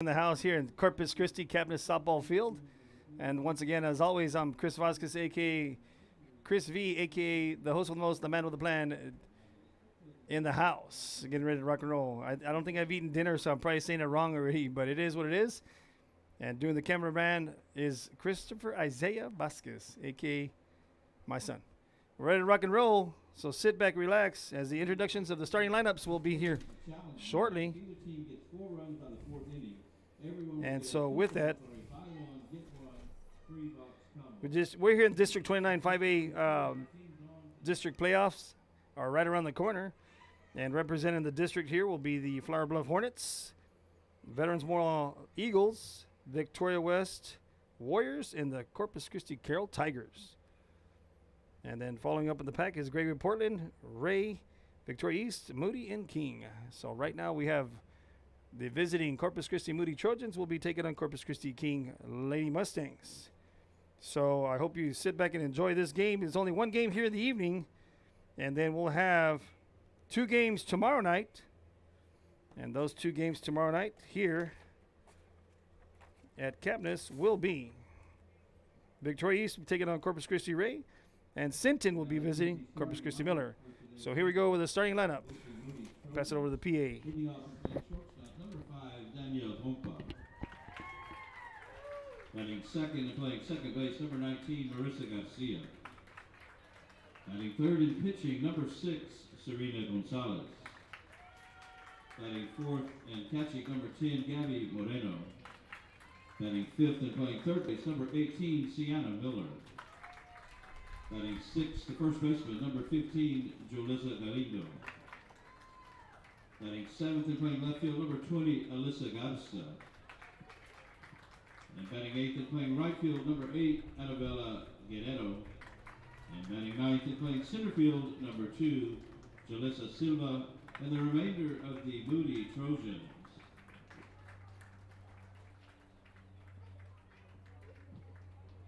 In the house here in Corpus Christi Cabinet Softball Field. And once again, as always, I'm Chris Vasquez, a.k.a. Chris V, a.k.a. the host with the most, the man with the plan, in the house. Getting ready to rock and roll. I don't think I've eaten dinner, so I'm probably saying it wrong already, but it is what it is. And doing the cameraman is Christopher Isaiah Vasquez, a.k.a. my son. We're ready to rock and roll, so sit back, relax, as the introductions of the starting lineups will be here shortly. And so with that, we're here in District 29 5A district playoffs are right around the corner. And representing the district here will be the Flower Bluff Hornets, Veterans Memorial Eagles, Victoria West Warriors, and the Corpus Christi Carroll Tigers. And then following up in the pack is Gravy Portland, Ray, Victoria East, Moody, and King. So right now we have the visiting Corpus Christi Moody Trojans will be taking on Corpus Christi King Lady Mustangs. So I hope you sit back and enjoy this game. There's only one game here in the evening, and then we'll have two games tomorrow night. And those two games tomorrow night here at Capnis will be Victoria East taking on Corpus Christi Ray, and Sinton will be visiting Corpus Christi Miller. So here we go with the starting lineup. Pass it over to the PA. Batting second and playing second base, number 19, Marissa Garcia. Batting third and pitching, number 6, Serena Gonzalez. Batting fourth and catching, number 10, Gabby Moreno. Batting fifth and playing third base, number 18, Sienna Miller. Batting sixth, the first baseman, number 15, Julissa Galindo. Batting seventh and playing left field, number 20, Alyssa Garza. And batting eighth and playing right field, number 8, Annabella Guerrero. And batting ninth and playing center field, number 2, Jalissa Silva. And the remainder of the Moody Trojans.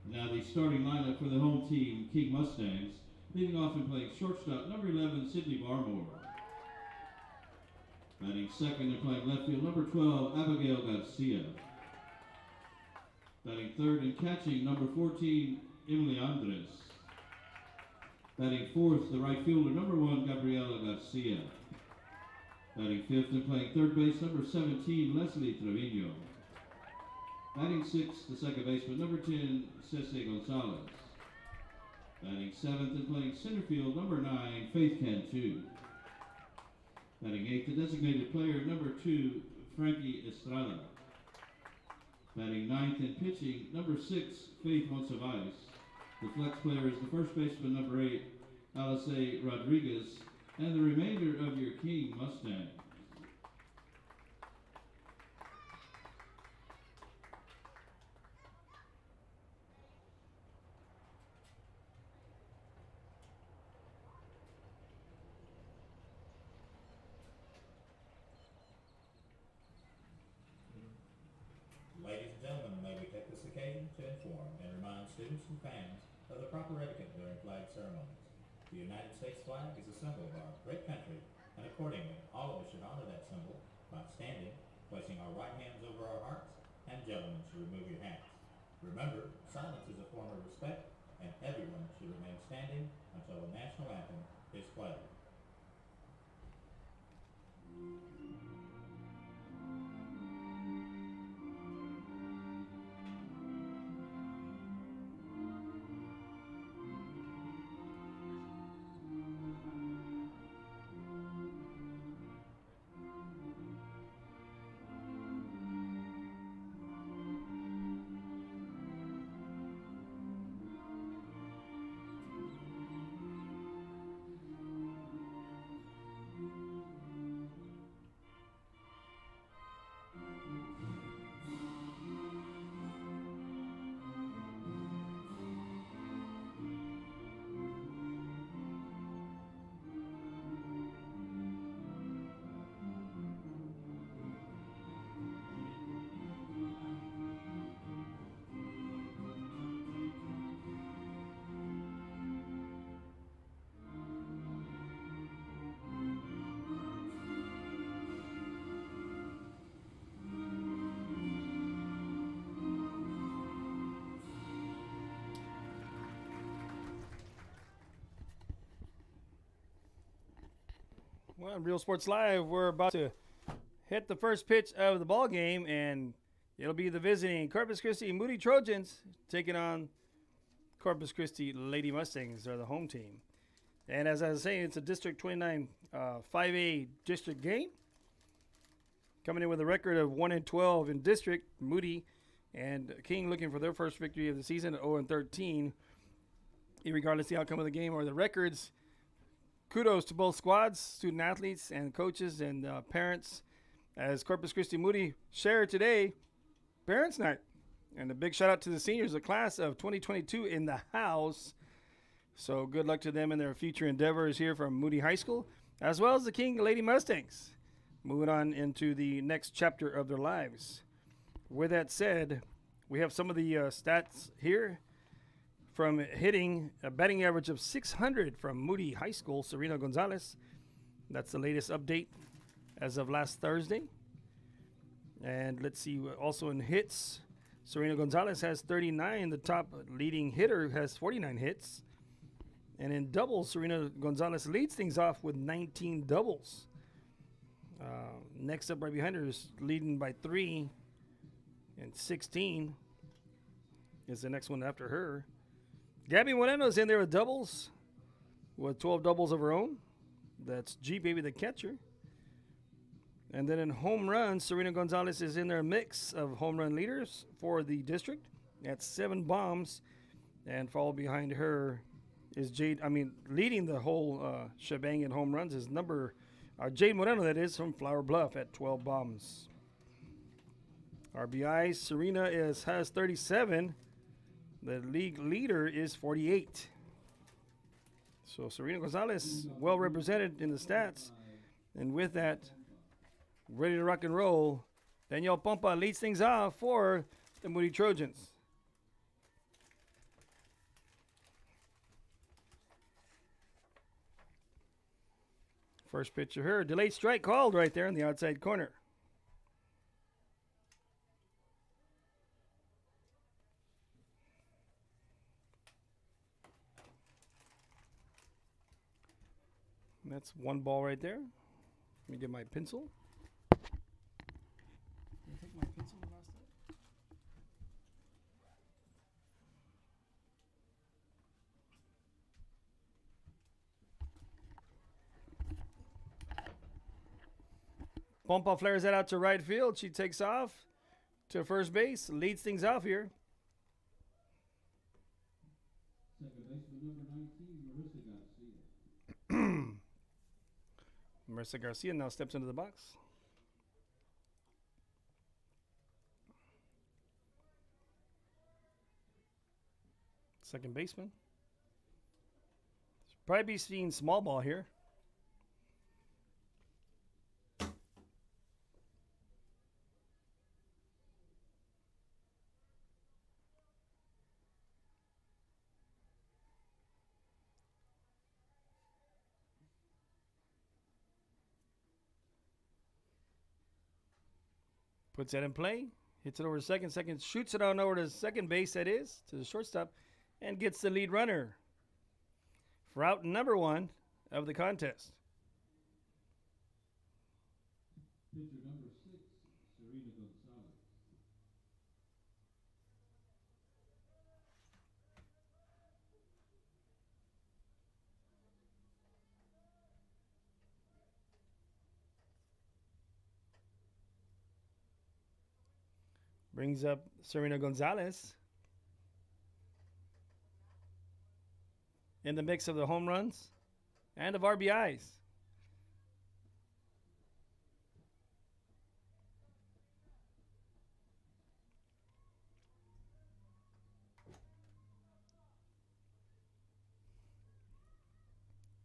Now the starting lineup for the home team, King Mustangs. Leading off and playing shortstop, number 11, Sydney Barmore. Batting second and playing left field, number 12, Abigail Garcia. Batting third and catching, number 14, Emily Andres. Batting fourth, the right fielder, number 1, Gabriela Garcia. Batting fifth and playing third base, number 17, Leslie Trevino. Batting sixth, the second baseman, number 10, Cece Gonzalez. Batting seventh and playing center field, number 9, Faith Cantu. Batting eighth, the designated player, number 2, Frankie Estrada. Batting ninth and pitching, number 6, Faith Monsivais. The flex player is the first baseman, number 8, Alice Rodriguez, and the remainder of your King Mustang. Ladies and gentlemen, may we take this occasion to inform and remind students and fans of the proper etiquette during flag ceremonies. The United States flag is a symbol of our great country, and accordingly, all of us should honor that symbol by standing, placing our right hands over our hearts, and gentlemen should remove your hats. Remember, silence is a form of respect, and everyone should remain standing until the national anthem is played. Well, Real Sports Live, we're about to hit the first pitch of the ball game, and it'll be the visiting Corpus Christi Moody Trojans taking on Corpus Christi Lady Mustangs. They're the home team. And as I was saying, it's a District 29 5A district game. Coming in with a record of 1-12 in district, Moody and King looking for their first victory of the season at 0-13. Regardless of the outcome of the game or the records, kudos to both squads, student athletes, and coaches and parents. As Corpus Christi Moody share today, Parents' Night. And a big shout out to the seniors, the class of 2022 in the house. So good luck to them in their future endeavors here from Moody High School, as well as the King Lady Mustangs, moving on into the next chapter of their lives. With that said, we have some of the stats here. From hitting a batting average of 600 from Moody High School, Serena Gonzalez. That's the latest update as of last Thursday. And let's see, also in hits, Serena Gonzalez has 39. The top leading hitter has 49 hits. And in doubles, Serena Gonzalez leads things off with 19 doubles. Next up right behind her is leading by 3, and 16 is the next one after her. Gabby Moreno's in there with doubles, with 12 doubles of her own. That's G Baby the catcher. And then in home runs, Serena Gonzalez is in their mix of home run leaders for the district at 7 bombs. And followed behind her is leading the whole shebang in home runs is Jade Moreno, that is, from Flower Bluff at 12 bombs. RBI, Serena has 37. The league leader is 48. So Serena Gonzalez well represented in the stats. And with that, ready to rock and roll. Daniel Pompa leads things off for the Moody Trojans. First pitch of her. Delayed strike called right there in the outside corner. That's one ball right there. Let me get my pencil. Can I take my pencil last time? Pompa flares that out to right field. She takes off to first base, leads things off here. Second baseman number 19, Marissa Garcia. Marissa Garcia now steps into the box. Second baseman. Probably be seeing small ball here. Puts that in play, hits it over to second, shoots it on over to second base, that is, to the shortstop, and gets the lead runner for out number 1 of the contest. Pitcher number 6, Serena Gonzalez. Brings up Serena Gonzalez in the mix of the home runs and of RBIs.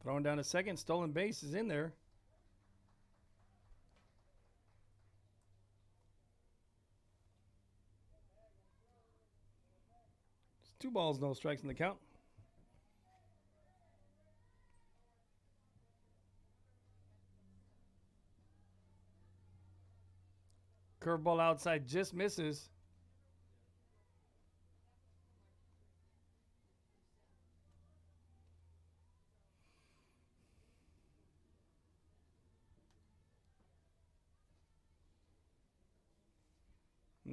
Throwing down a second, stolen base is in there. It's 2 balls, no strikes in the count. Curveball outside just misses.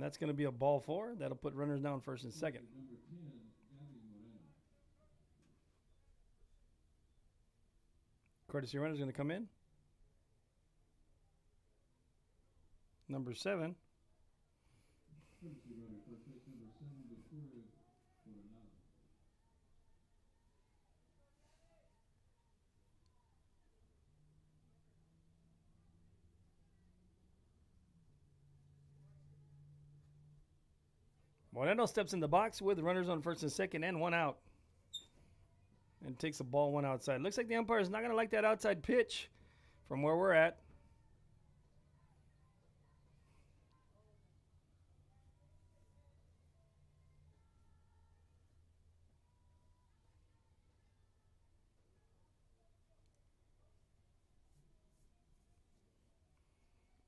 And that's going to be a ball 4. That'll put runners down first and second. Number 10, Gabby Moreno. Courtesy runner is going to come in. Number 7. Courtesy runner, first base number 7, Victoria Coronado. Moreno steps in the box with runners on first and second and 1 out. And takes the ball 1 outside. Looks like the umpire is not going to like that outside pitch from where we're at.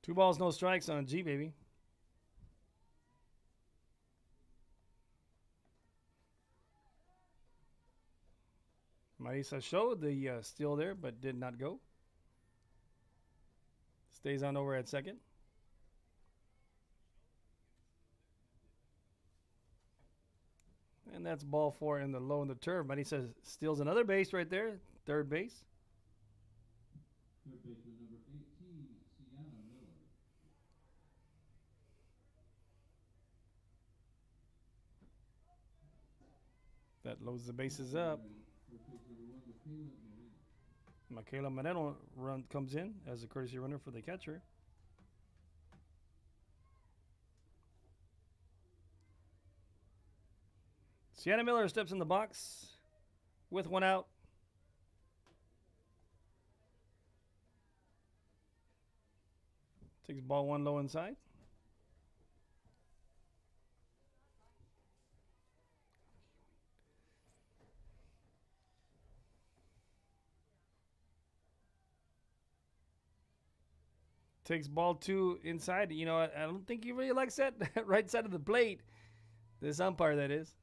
Two balls, no strikes on G, baby. Marisa showed the steal there, but did not go. Stays on over at second. And that's ball 4 in the low in the turf. Marisa steals another base right there, third base. Third baseman number 18, Sienna Miller. That loads the bases up. First base number 1, Michaela Moreno. Michaela Moreno comes in as a courtesy runner for the catcher. Sienna Miller steps in the box with 1 out. Takes ball 1 low inside. Takes ball 2 inside. You know, I don't think he really likes that right side of the plate. This umpire, that is.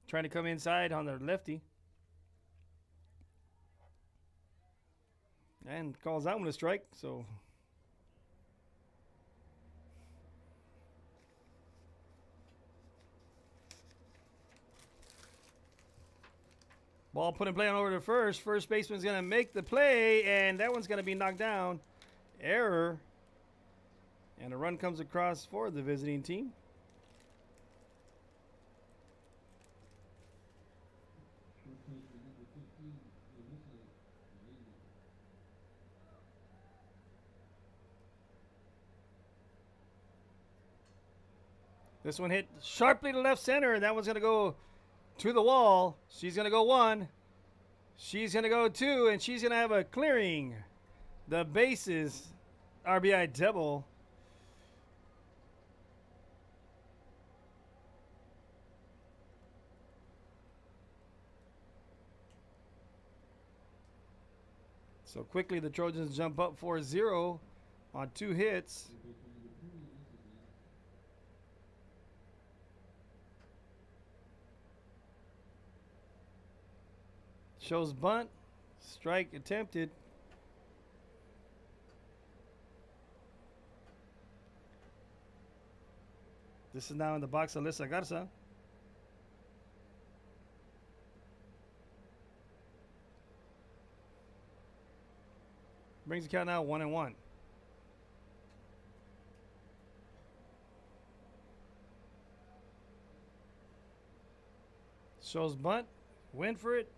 Trying to come inside on the lefty. And calls that one a strike, so. Ball put in play on over to first. First baseman's going to make the play, and that one's going to be knocked down. Error. And a run comes across for the visiting team. First baseman number 15, Melissa Valeno. This one hit sharply to left center, and that one's going to go to the wall. She's going to go 1. She's going to go 2, and she's going to have a clearing. The bases, RBI double. So quickly the Trojans jump up 4-0 on 2 hits. Third baseman number 20, Alyssa Valeno. Shows bunt. Strike attempted. This is now in the box, Alyssa Garza. Brings the count now 1-1. Shows bunt. Went for it.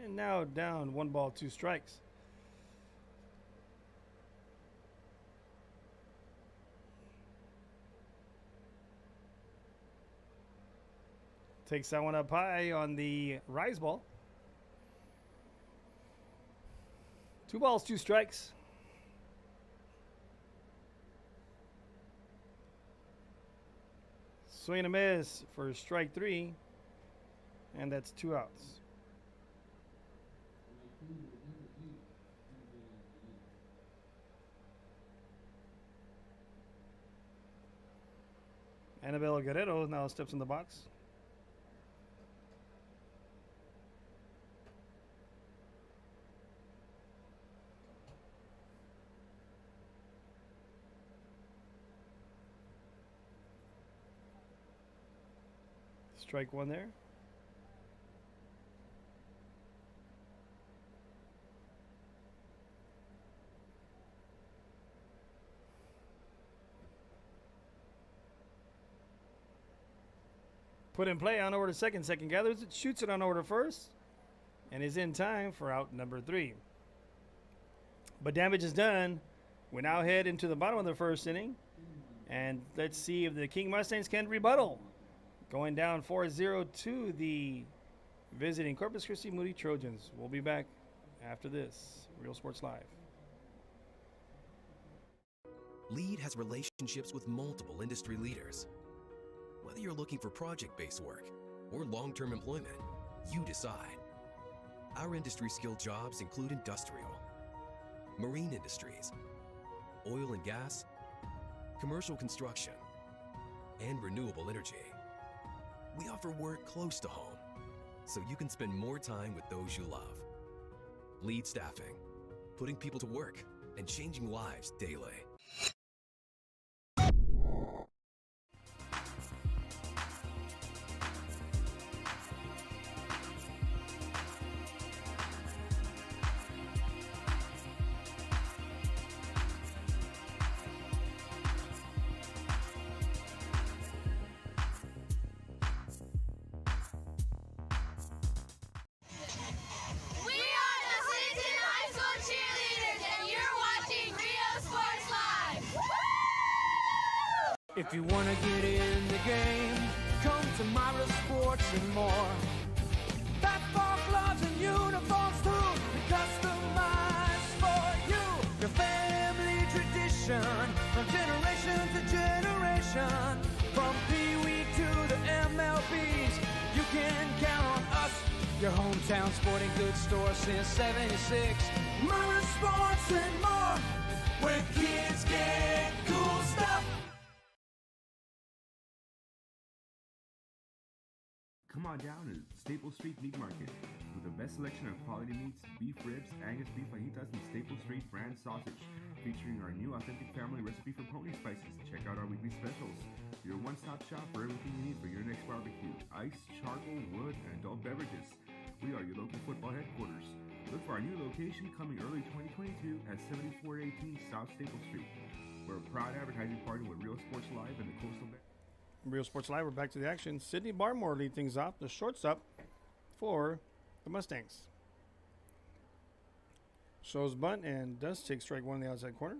And now down 1 ball, 2 strikes. Takes that one up high on the rise ball. 2 balls, 2 strikes. Swing and a miss for strike 3. And that's 2 outs. Right fielder number 8, Annabelle Guerrero now steps in the box. Strike one there. Put in play on over to second. Second gathers it, shoots it on over to first, and is in time for out number 3. But damage is done. We now head into the bottom of the first inning, and let's see if the King Mustangs can rebuttal. Going down 4-0 to the visiting Corpus Christi Moody Trojans. We'll be back after this. Real Sports Live. Lead has relationships with multiple industry leaders. Whether you're looking for project-based work or long-term employment, you decide. Our industry-skilled jobs include industrial, marine industries, oil and gas, commercial construction, and renewable energy. We offer work close to home, so you can spend more time with those you love. Lead Staffing, putting people to work and changing lives daily. If you want to get in the game, come to Myra Sports and more. Basketball gloves and uniforms too, customized for you. Your family tradition, from generation to generation. From Pee Wee to the MLBs, you can count on us. Your hometown sporting goods store since '76. Myra Sports and more, where kids get cool stuff. Come on down to Staple Street Meat Market with the best selection of quality meats, beef ribs, Angus beef fajitas, and Staple Street brand sausage, featuring our new authentic family recipe for pony spices. Check out our weekly specials. Your one-stop shop for everything you need for your next barbecue: ice, charcoal, wood, and adult beverages. We are your local football headquarters. Look for our new location coming early 2022 at 7418 South Staple Street. We're a proud advertising partner with Real Sports Live and the Coastal Bank. Real Sports Live, we're back to the action. Sidney Barmore lead things off, the shortstop for the Mustangs. Shows bunt and does take strike one in the outside corner.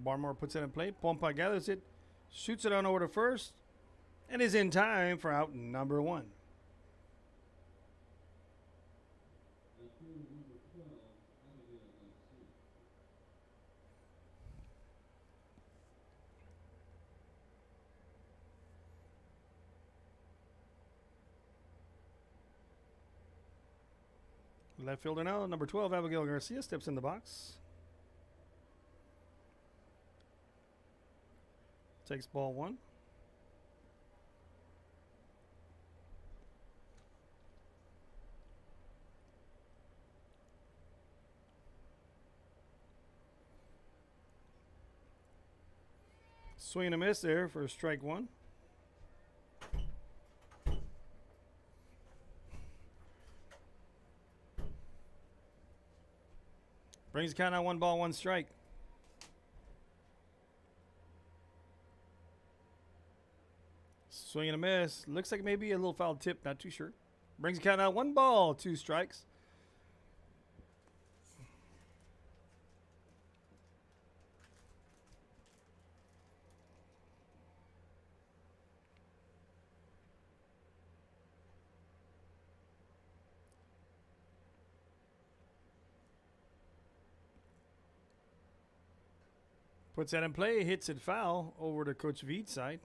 Barmore puts it in play. Pompa gathers it, shoots it on over to first, and is in time for out number 1. Left fielder now, number 12, Abigail Garcia, steps in the box. Takes ball 1. Swing and a miss there for strike 1. Brings the count out 1 ball, 1 strike. Swing and a miss. Looks like maybe a little foul tip, not too sure. Brings the count out 1 ball, 2 strikes. Puts that in play, hits it foul over to Coach Veed's side.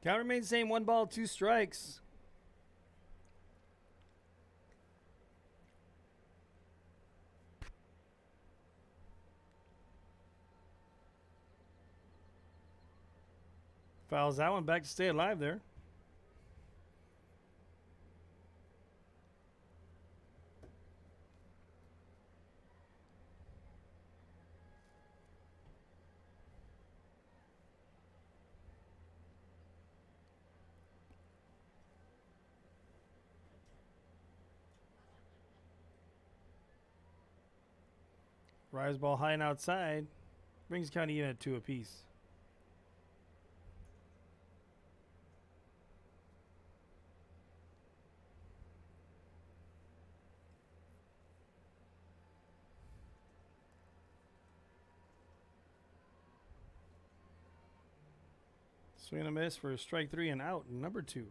Count remains the same, 1 ball, 2 strikes. Fouls that one back to stay alive there. Rise ball high and outside. Brings County in at 2 apiece. Swing and a miss for strike 3 and out. Number 2.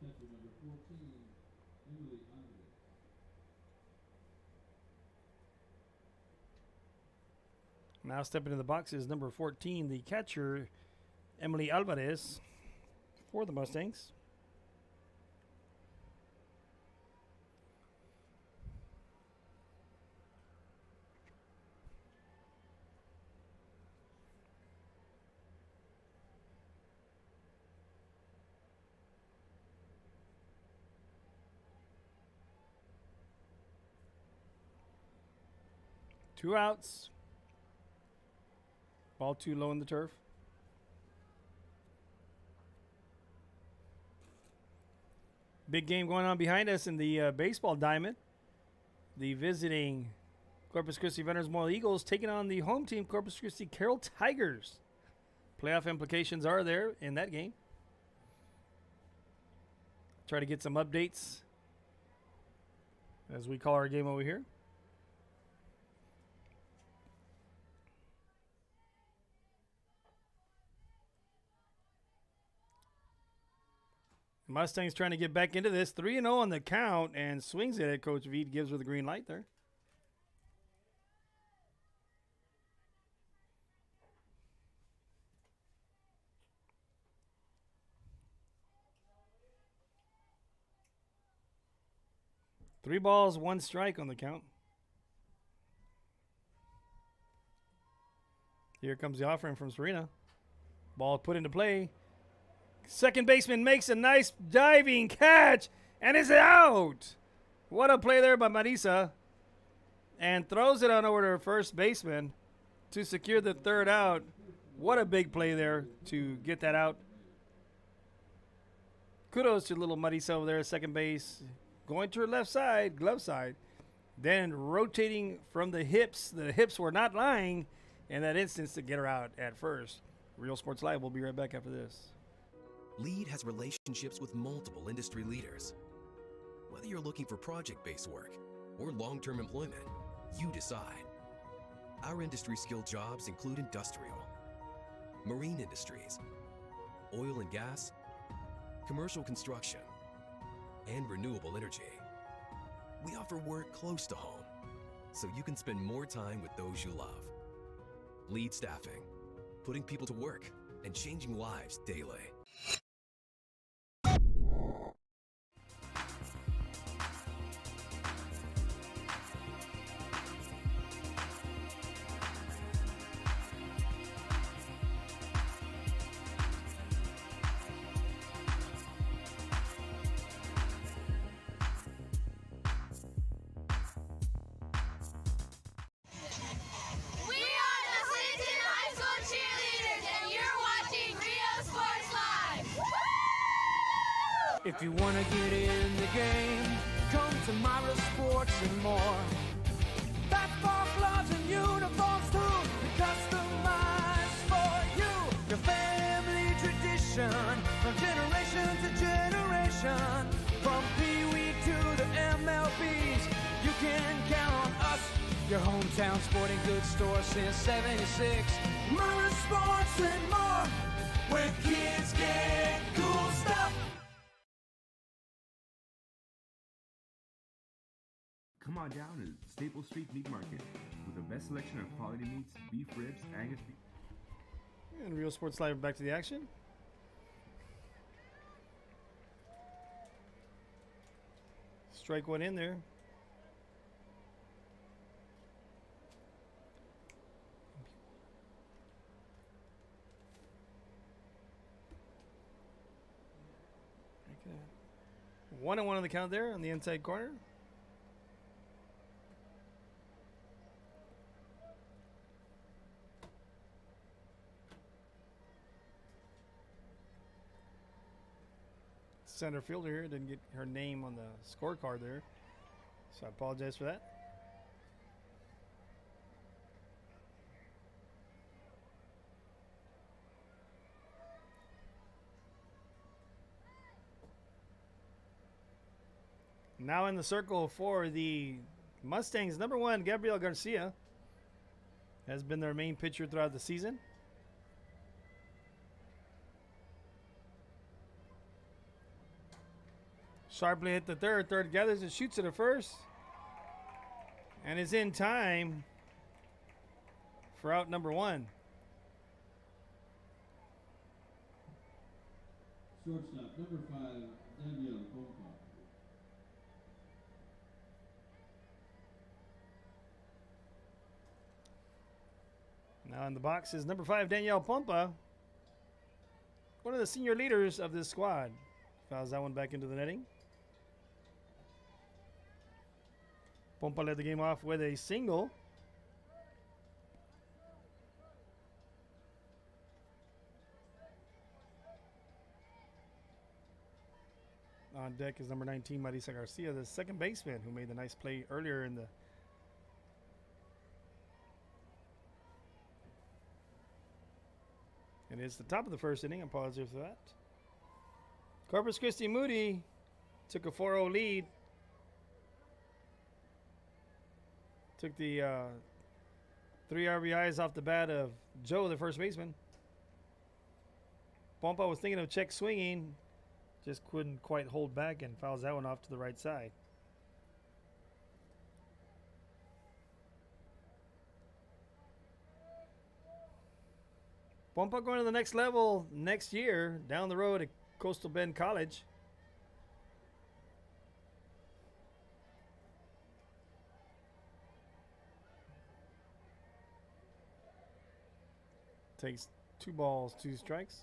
Catcher number 14, Emily Andres. Now stepping in the box is number 14, the catcher, Emily Alvarez, for the Mustangs. Two outs. Ball too low in the turf. Big game going on behind us in the baseball diamond. The visiting Corpus Christi Veterans Memorial Eagles taking on the home team Corpus Christi Carroll Tigers. Playoff implications are there in that game. Try to get some updates as we call our game over here. Mustangs trying to get back into this. 3-0 on the count and swings it at Coach Veed. Gives her the green light there. Three balls, 1 strike on the count. Here comes the offering from Serena. Ball put into play. Second baseman makes a nice diving catch and is out. What a play there by Marisa. And throws it on over to her first baseman to secure the 3rd out. What a big play there to get that out. Kudos to little Marisa over there at second base. Going to her left side, glove side. Then rotating from the hips. The hips were not lying in that instance to get her out at first. Real Sports Live. We'll be right back after this. LEAD has relationships with multiple industry leaders. Whether you're looking for project-based work or long-term employment, you decide. Our industry-skilled jobs include industrial, marine industries, oil and gas, commercial construction, and renewable energy. We offer work close to home, so you can spend more time with those you love. LEAD Staffing, putting people to work and changing lives daily. If you wanna get in the game, come to Myra Sports and more. Basketball gloves and uniforms too, customized for you. Your family tradition, from generation to generation. From Pee Wee to the MLBs, you can count on us. Your hometown sporting goods store since '76. Myra Sports and more, where kids get cool stuff. Come on down to Staple Street Meat Market with the best selection of quality meats, beef ribs, Angus beef. And Real Sports Live, back to the action. Strike 1 in there. 1-1 on the count there on the inside corner. Center fielder here didn't get her name on the scorecard there, so I apologize for that. Now in the circle for the Mustangs, number 1, Gabriel Garcia, has been their main pitcher throughout the season. Sharply hit the third. Third gathers and shoots it at first. And is in time for out number 1. Shortstop, number 5, Danielle Pompa. Now in the box is number 5, Danielle Pompa, one of the senior leaders of this squad. Fouls that one back into the netting. Pompa led the game off with a single. On deck is number 19, Marisa Garcia, the second baseman, who made the nice play earlier in the It is the top of the first inning. I apologize for that. Corpus Christi Moody took a 4-0 lead. Took the 3 RBIs off the bat of Joe, the first baseman. Pompa was thinking of check swinging, just couldn't quite hold back and fouls that one off to the right side. Pompa going to the next level next year down the road at Coastal Bend College. Takes 2 balls, 2 strikes.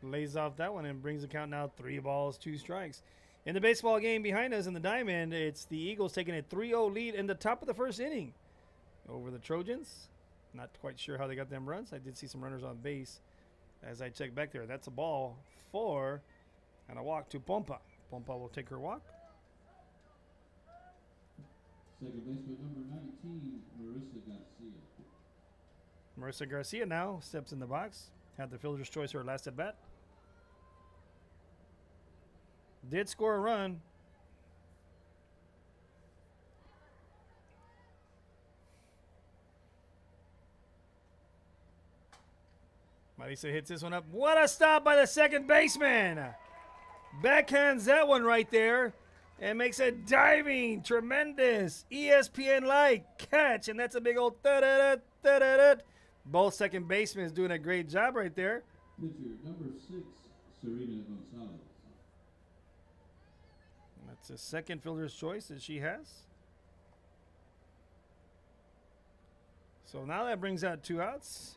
Lays off that one and brings the count now 3 balls, 2 strikes. In the baseball game behind us in the diamond, it's the Eagles taking a 3-0 lead in the top of the first inning over the Trojans. Not quite sure how they got them runs. I did see some runners on base as I checked back there. That's a ball 4 and a walk to Pompa. Pompa will take her walk. Second baseman number 19, Marissa Garcia. Marissa Garcia now steps in the box. Had the fielder's choice her last at bat. Did score a run. Marisa hits this one up. What a stop by the second baseman. Backhands that one right there and makes a diving, tremendous ESPN-like catch. And that's a big old da-da-da, da-da-da. Both second basemen is doing a great job right there. Pitcher number 6, Serena Gonzalez. That's a second fielder's choice that she has. So now that brings out 2 outs.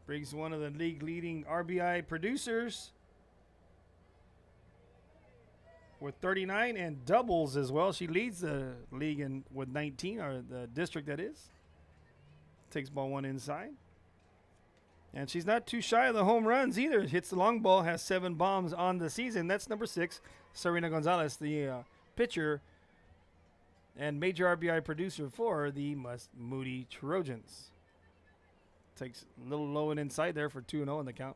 Brings one of the league leading RBI producers with 39 and doubles as well. She leads the league with 19, or the district that is. Takes ball 1 inside. And she's not too shy of the home runs either. Hits the long ball, has 7 bombs on the season. That's number 6, Serena Gonzalez, the pitcher and major RBI producer for the Moody Trojans. Takes a little low and inside there for 2-0 in the count.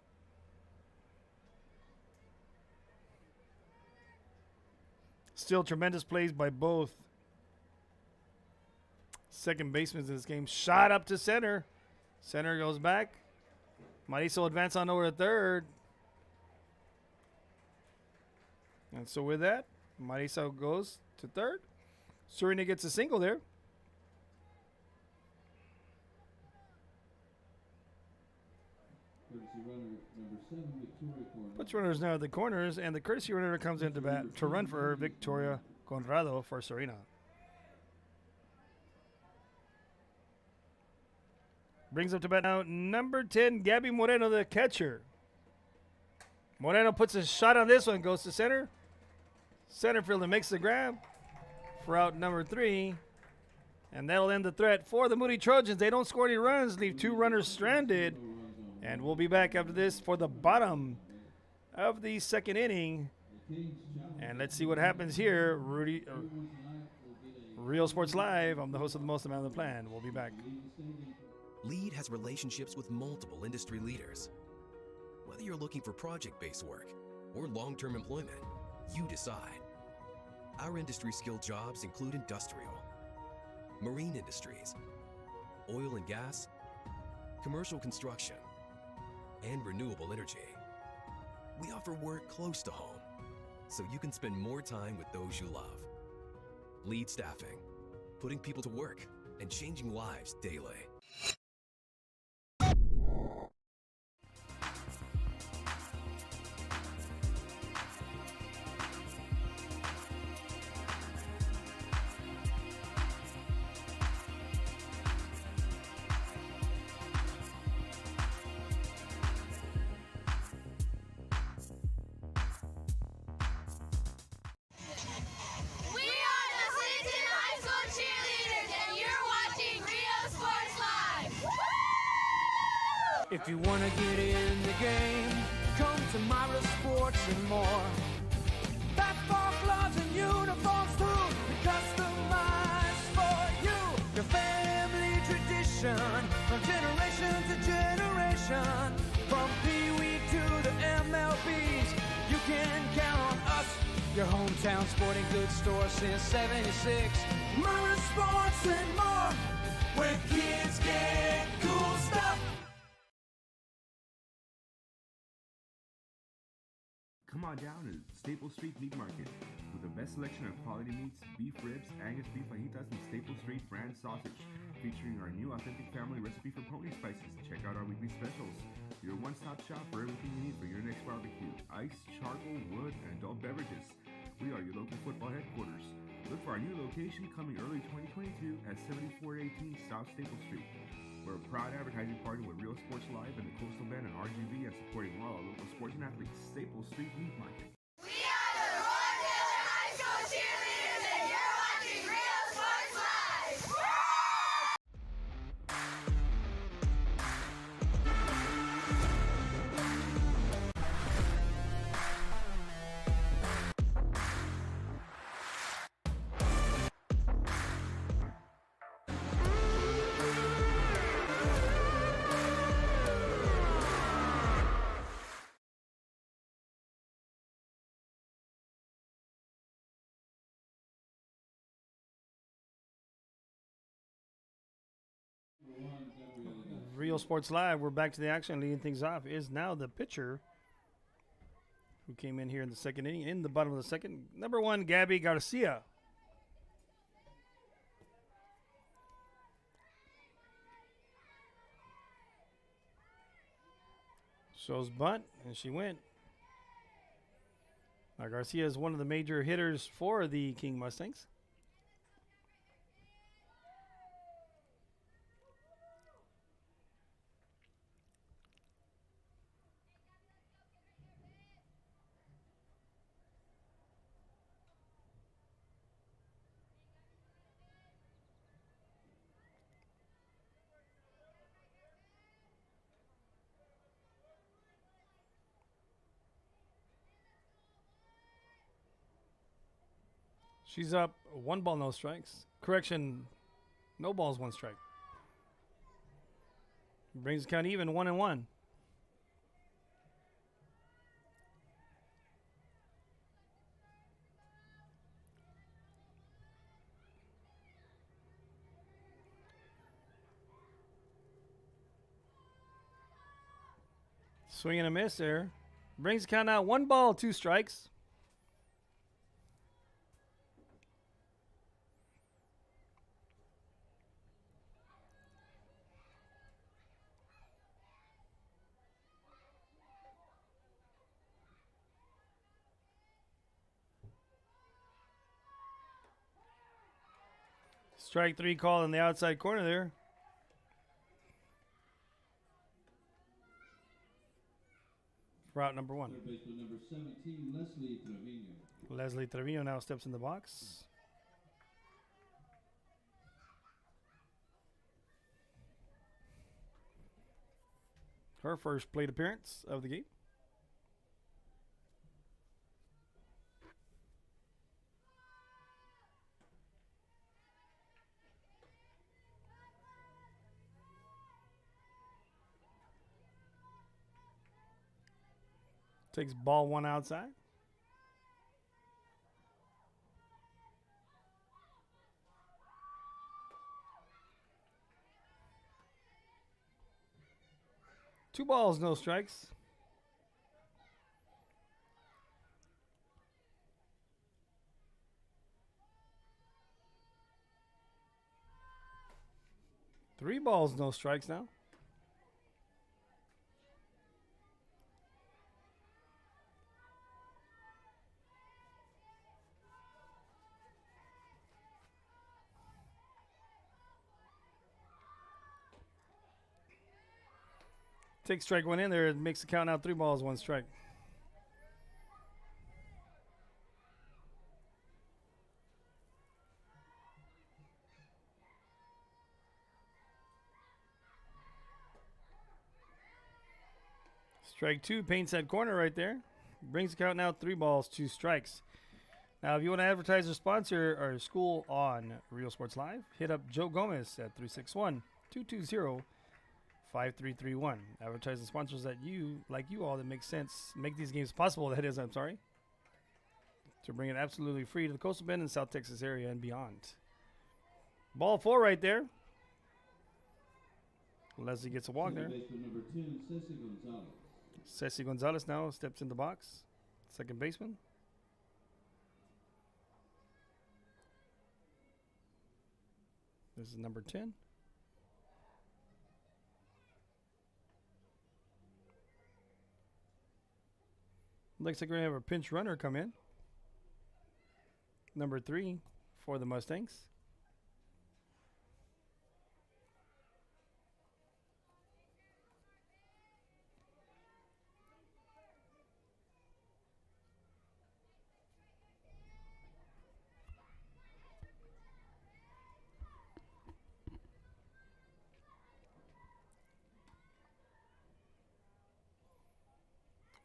Still tremendous plays by both second basemen in this game. Shot up to center. Center goes back. Marisa will advance on over to third. And so with that, Marisa goes to third. Serena gets a single there. Courtesy runner number 7, Victoria Cornell. Puts runners now at the corners, and the courtesy runner comes into bat to run for her, Victoria Conrado for Serena. Brings up to bat now number 10, Gabby Moreno, the catcher. Moreno puts a shot on this one, goes to center. Center fielder makes the grab for out number 3. And that'll end the threat for the Moody Trojans. They don't score any runs, leave 2 runners stranded. And we'll be back after this for the bottom of the second inning. And let's see what happens here. Real Sports Live. I'm the host of the Most Amount of the Plan. We'll be back. Lead has relationships with multiple industry leaders. Whether you're looking for project-based work or long-term employment, you decide. Our industry-skilled jobs include industrial, marine industries, oil and gas, commercial construction, and renewable energy. We offer work close to home, so you can spend more time with those you love. Lead Staffing, putting people to work and changing lives daily. We are the Clinton High School cheerleaders, and you're watching Rio Sports Live. If you want to get in the game, come to Myra Sports and more. Basketball gloves and uniforms too, customized for you. Your family tradition, from generation to generation. From Pee Wee to the MLBs, you can count on us. Your hometown sporting goods store since '76. Myra Sports and more, where kids get cool stuff. Come on down to Staple Street Meat Market with the best selection of quality meats, beef ribs, Angus beef fajitas, and Staple Street brand sausage, featuring our new authentic family recipe for pony spices. Check out our weekly specials. Your one-stop shop for everything you need for your next barbecue: ice, charcoal, wood, and adult beverages. We are your local football headquarters. Look for our new location coming early 2022 at 7418 South Staple Street. We're a proud advertising partner with Real Sports Live and the Coastal Band and RGV, and supporting all our local sports and athletes. Staple Street Meat Market. We are the Roy Miller High School cheerleaders, and you're watching Rio Sports Live. Real Sports Live. We're back to the action. Leading things off is now the pitcher who came in here in the second inning, in the bottom of the second. Number 1, Gabby Garcia. Shows bunt, and she went. Now Garcia is one of the major hitters for the King Mustangs. She's up 1 ball, no strikes. Correction, no balls, 1 strike. Brings the count even, 1-1. Swing and a miss there. Brings the count out 1 ball, 2 strikes. Strike 3 call in the outside corner there. for out number 1. Third baseman number 17, Leslie Trevino. Leslie Trevino now steps in the box. Her first plate appearance of the game. Takes ball 1 outside. Two balls, no strikes. Three balls, no strikes now. Take strike 1 in there. It makes the count out 3 balls, 1 strike. Strike 2 paints that corner right there. Brings the count now 3 balls, 2 strikes. Now, if you want to advertise or sponsor our school on Real Sports Live, hit up Joe Gomez at 361-220-5331. Advertise the sponsors that you, like you all, that make sense, make these games possible, that is, I'm sorry, to bring it absolutely free to the Coastal Bend and South Texas area and beyond. Ball 4 right there. Leslie gets a walk there. Baseman number 10, Ceci Gonzalez. Ceci Gonzalez now steps in the box. Second baseman. This is number 10. Looks like we're going to have a pinch runner come in. Number 3 for the Mustangs.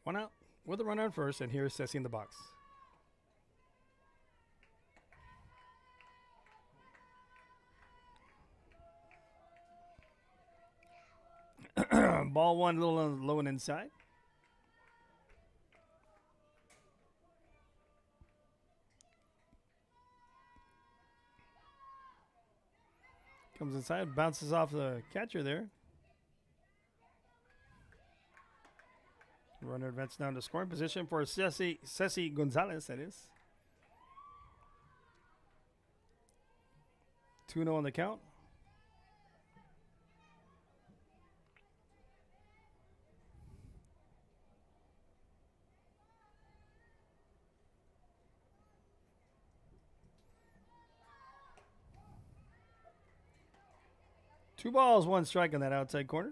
One out with a runner on first, and here's Ceci in the box. Ball 1, a little low and inside. Comes inside, bounces off the catcher there. Runner advances down to scoring position for Ceci Gonzalez, that is. 2-0 on the count. Two balls, 1 strike on that outside corner.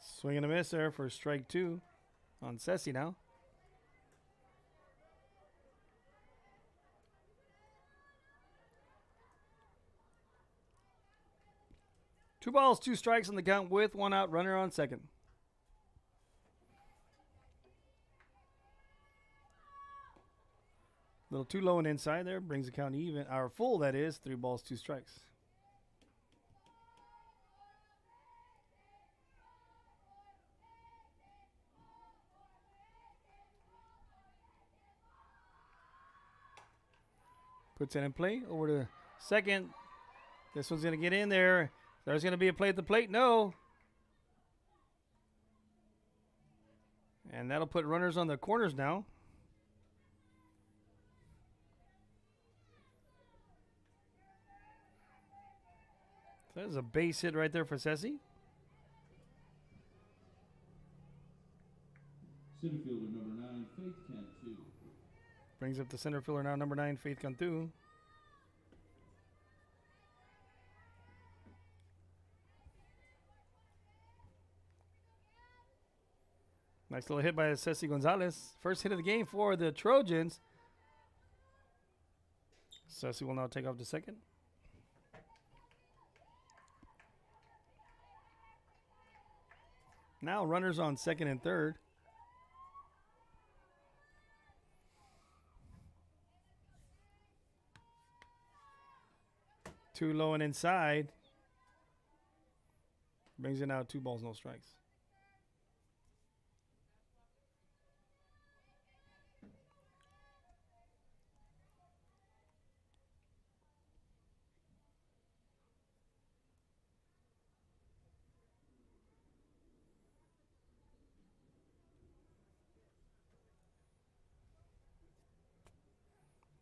Swing and a miss there for strike 2 on Ceci now. Two balls, 2 strikes on the count with 1 out, runner on second. A little too low and inside there, brings the count even, or full that is, 3 balls, 2 strikes. Puts it in play over to second. This one's going to get in there. There's going to be a play at the plate. No. And that'll put runners on the corners now. So there's a base hit right there for Ceci. Center fielder number 9, Faith Cantu. Brings up the center fielder now, number 9, Faith Cantu. Nice little hit by Ceci Gonzalez. First hit of the game for the Trojans. Ceci will now take off to second. Now runners on second and third. Too low and inside. Brings it out 2 balls, no strikes.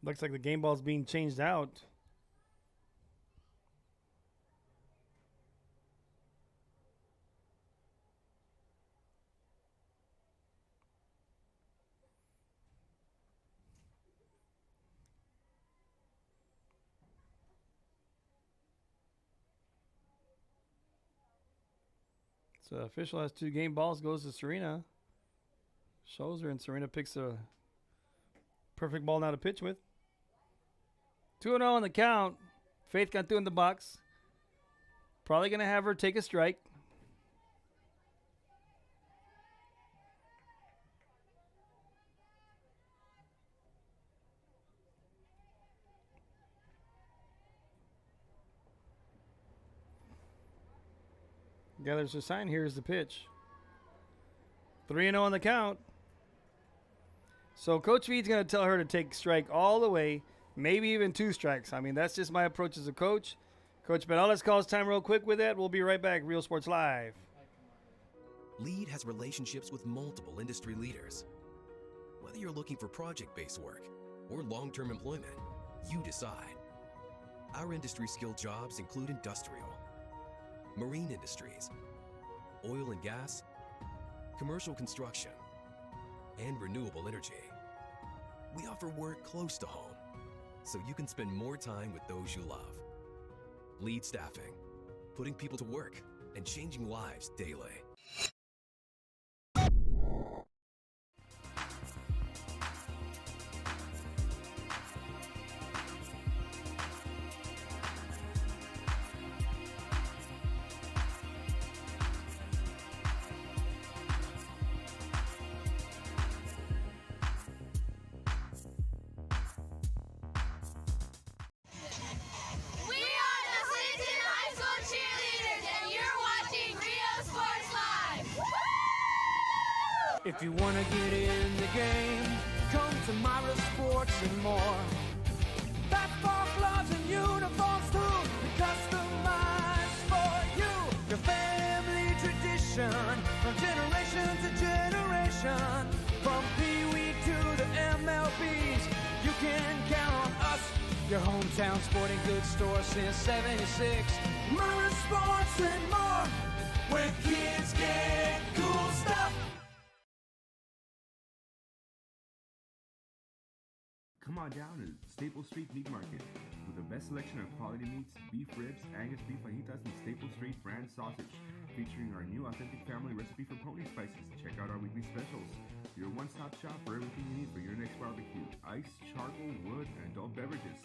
Looks like the game ball's being changed out. So the official has 2 game balls, goes to Serena. Shows her, and Serena picks a perfect ball now to pitch with. 2-0 on the count. Faith Cantu in the box. Probably going to have her take a strike. Gathers her sign. Here's the pitch. 3-0 on the count. So Coach V's going to tell her to take strike all the way, maybe even 2 strikes. I mean, that's just my approach as a coach. Coach Ben, let's call time real quick with that. We'll be right back. Real Sports Live. Lead has relationships with multiple industry leaders. Whether you're looking for project-based work or long-term employment, you decide. Our industry-skilled jobs include industrial, marine industries, oil and gas, commercial construction, and renewable energy. We offer work close to home, so you can spend more time with those you love. Lead Staffing, putting people to work and changing lives daily. We are the Clinton High School cheerleaders, and you're watching Rio Sports Live. Woo! If you wanna get in the game, come to Myra Sports and more. Basketball gloves and uniforms too, customized for you. Your family tradition, from generation to generation. From Pee Wee to the MLBs, you can count on us. Your hometown sporting goods store since '76. Myra Sports and more, where kids get cool stuff. Come on down to Staple Street Meat Market with the best selection of quality meats, beef ribs, Angus beef fajitas, and Staple Street brand sausage, featuring our new authentic family recipe for pony spices. Check out our weekly specials. Your one-stop shop for everything you need for your next barbecue: ice, charcoal, wood, and adult beverages.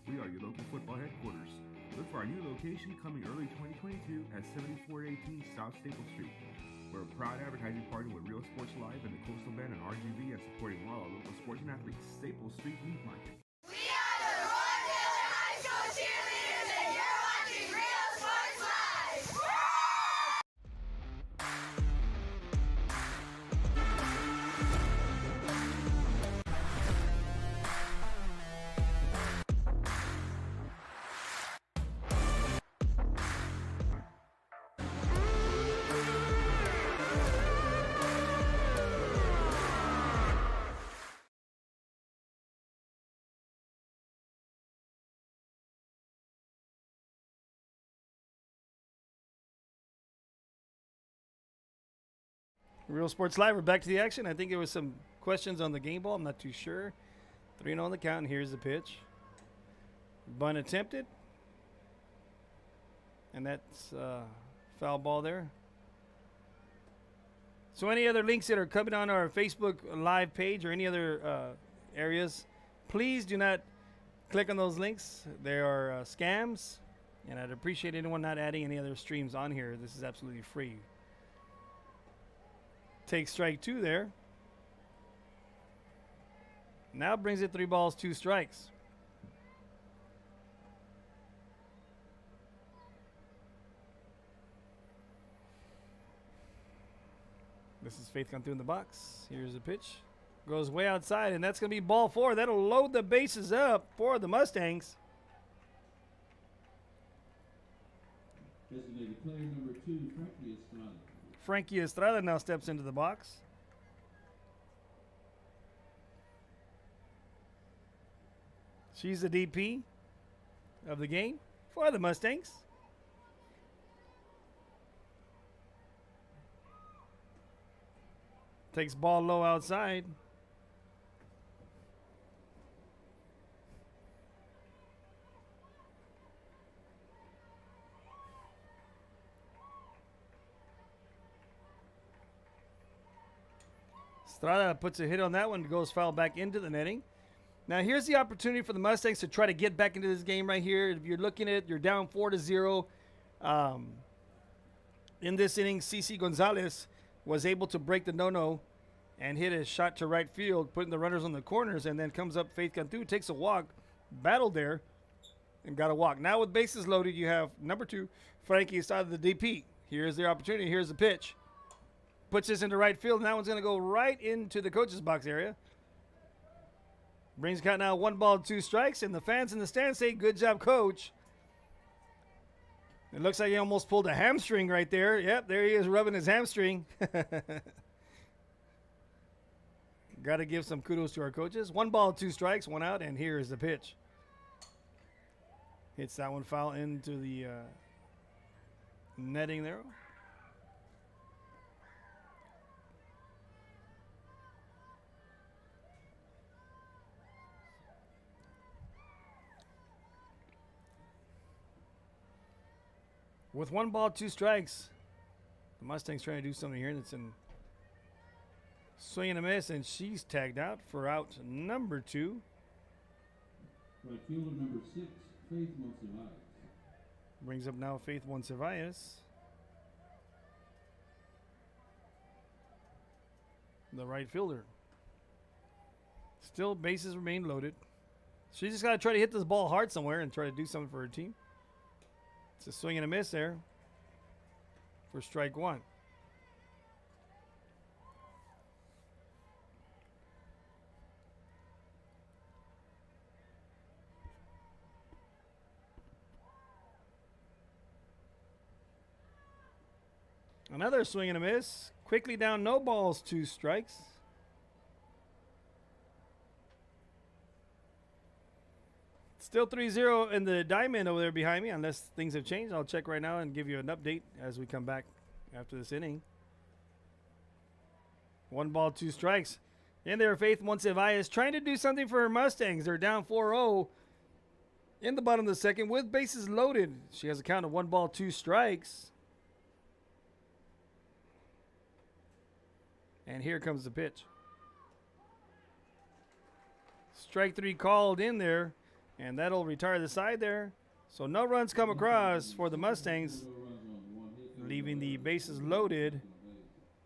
We are your local football headquarters. Look for our new location coming early 2022 at 7418 South Staple Street. We're a proud advertising partner with Real Sports Live and the Coastal Band and RGV, and supporting all our local sports and athletes. Staple Street Meat Market. Real Sports Live, we're back to the action. I think there was some questions on the game ball. I'm not too sure. 3-0 on the count, and here's the pitch. Bunt attempted. And that's foul ball there. So any other links that are coming on our Facebook Live page or any other areas, please do not click on those links. They are scams, and I'd appreciate anyone not adding any other streams on here. This is absolutely free. Take strike 2 there. Now brings it 3 balls, 2 strikes. This is Faith Cantu in the box. Here's the pitch. Goes way outside, and that's going to be ball 4. That'll load the bases up for the Mustangs. Designated player number 2, Frankie Estrada. Frankie Estrada now steps into the box. She's the DP of the game for the Mustangs. Takes ball low outside. Estrada puts a hit on that one, goes foul back into the netting. Now here's the opportunity for the Mustangs to try to get back into this game right here. If you're looking at it, you're down 4-0. In this inning, CC Gonzalez was able to break the no-no and hit a shot to right field, putting the runners on the corners, and then comes up Faith Cantu, takes a walk, battled there, and got a walk. Now with bases loaded, you have number 2, Frankie Estrada, the DP. Here's the opportunity. Here's the pitch. Puts this into right field, and that one's going to go right into the coach's box area. Brings count now 1 ball, 2 strikes, and the fans in the stands say, good job, coach. It looks like he almost pulled a hamstring right there. Yep, there he is rubbing his hamstring. Got to give some kudos to our coaches. 1 ball, 2 strikes, 1 out, and here is the pitch. Hits that one foul into the netting there. With 1 ball, 2 strikes, the Mustangs trying to do something here, and it's in swing and a miss, and she's tagged out for out number 2. Right fielder number 6, Faith Monsiváis. Brings up now Faith Monsiváis. The right fielder. Still bases remain loaded. She's just got to try to hit this ball hard somewhere and try to do something for her team. It's a swing and a miss there for strike 1. Another swing and a miss. Quickly down, no balls, 2 strikes. Still 3-0 in the diamond over there behind me, unless things have changed. I'll check right now and give you an update as we come back after this inning. 1 ball, 2 strikes. In there, Faith Monsiváis trying to do something for her Mustangs. They're down 4-0 in the bottom of the second with bases loaded. She has a count of 1 ball, 2 strikes. And here comes the pitch. Strike 3 called in there. And that'll retire the side there. So no runs come across for the Mustangs, leaving the bases loaded.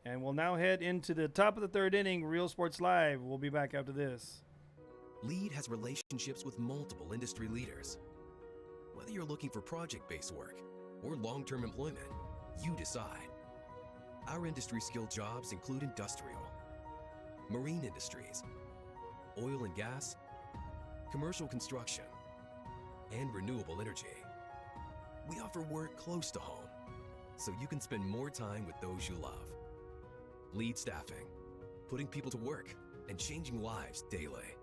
And we'll now head into the top of the 3rd inning. Real Sports Live. We'll be back after this. Lead has relationships with multiple industry leaders. Whether you're looking for project-based work or long-term employment, you decide. Our industry-skilled jobs include industrial, marine industries, oil and gas, commercial construction, and renewable energy. We offer work close to home, so you can spend more time with those you love. Lead Staffing, putting people to work and changing lives daily.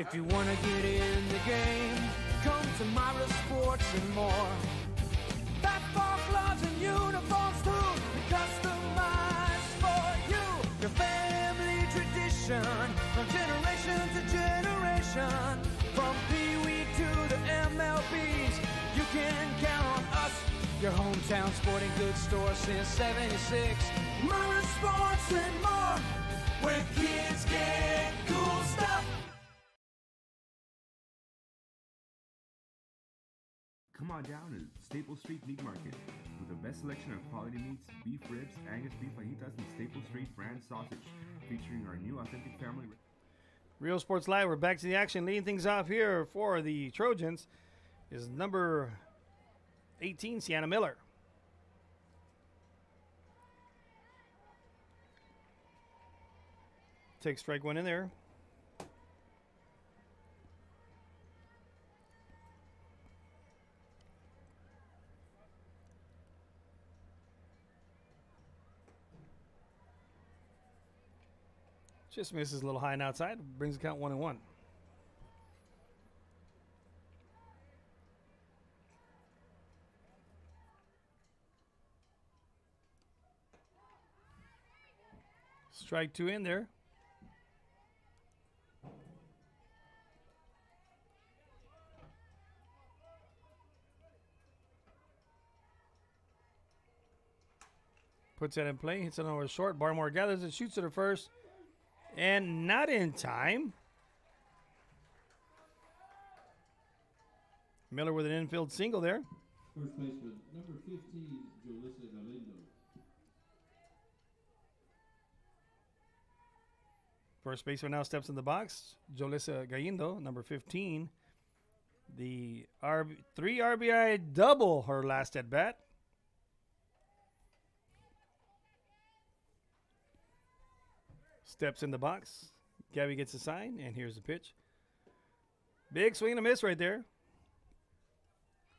If you want to get in the game, come to Myra Sports and more. That for gloves and uniforms too, customized for you. Your family tradition, from generation to generation. From Pee Wee to the MLBs, you can count on us. Your hometown sporting goods store since '76. Myra Sports and more, where kids get cool stuff. Come on down to Staple Street Meat Market with the best selection of quality meats, beef ribs, Angus beef fajitas, and Staple Street brand sausage, featuring our new authentic family. Rio Sports Live, we're back to the action. Leading things off here for the Trojans is number 18, Sienna Miller. Take strike one in there. Just misses a little high and outside. Brings the count 1-1. Strike two in there. Puts that in play. Hits it over short. Barmore gathers it. Shoots it at first. And not in time. Miller with an infield single there. First baseman, number 15, Julissa Galindo. First baseman now steps in the box. Julissa Galindo, number 15. The 3 RBI double her last at bat. Steps in the box. Gabby gets a sign, and here's the pitch. Big swing and a miss right there.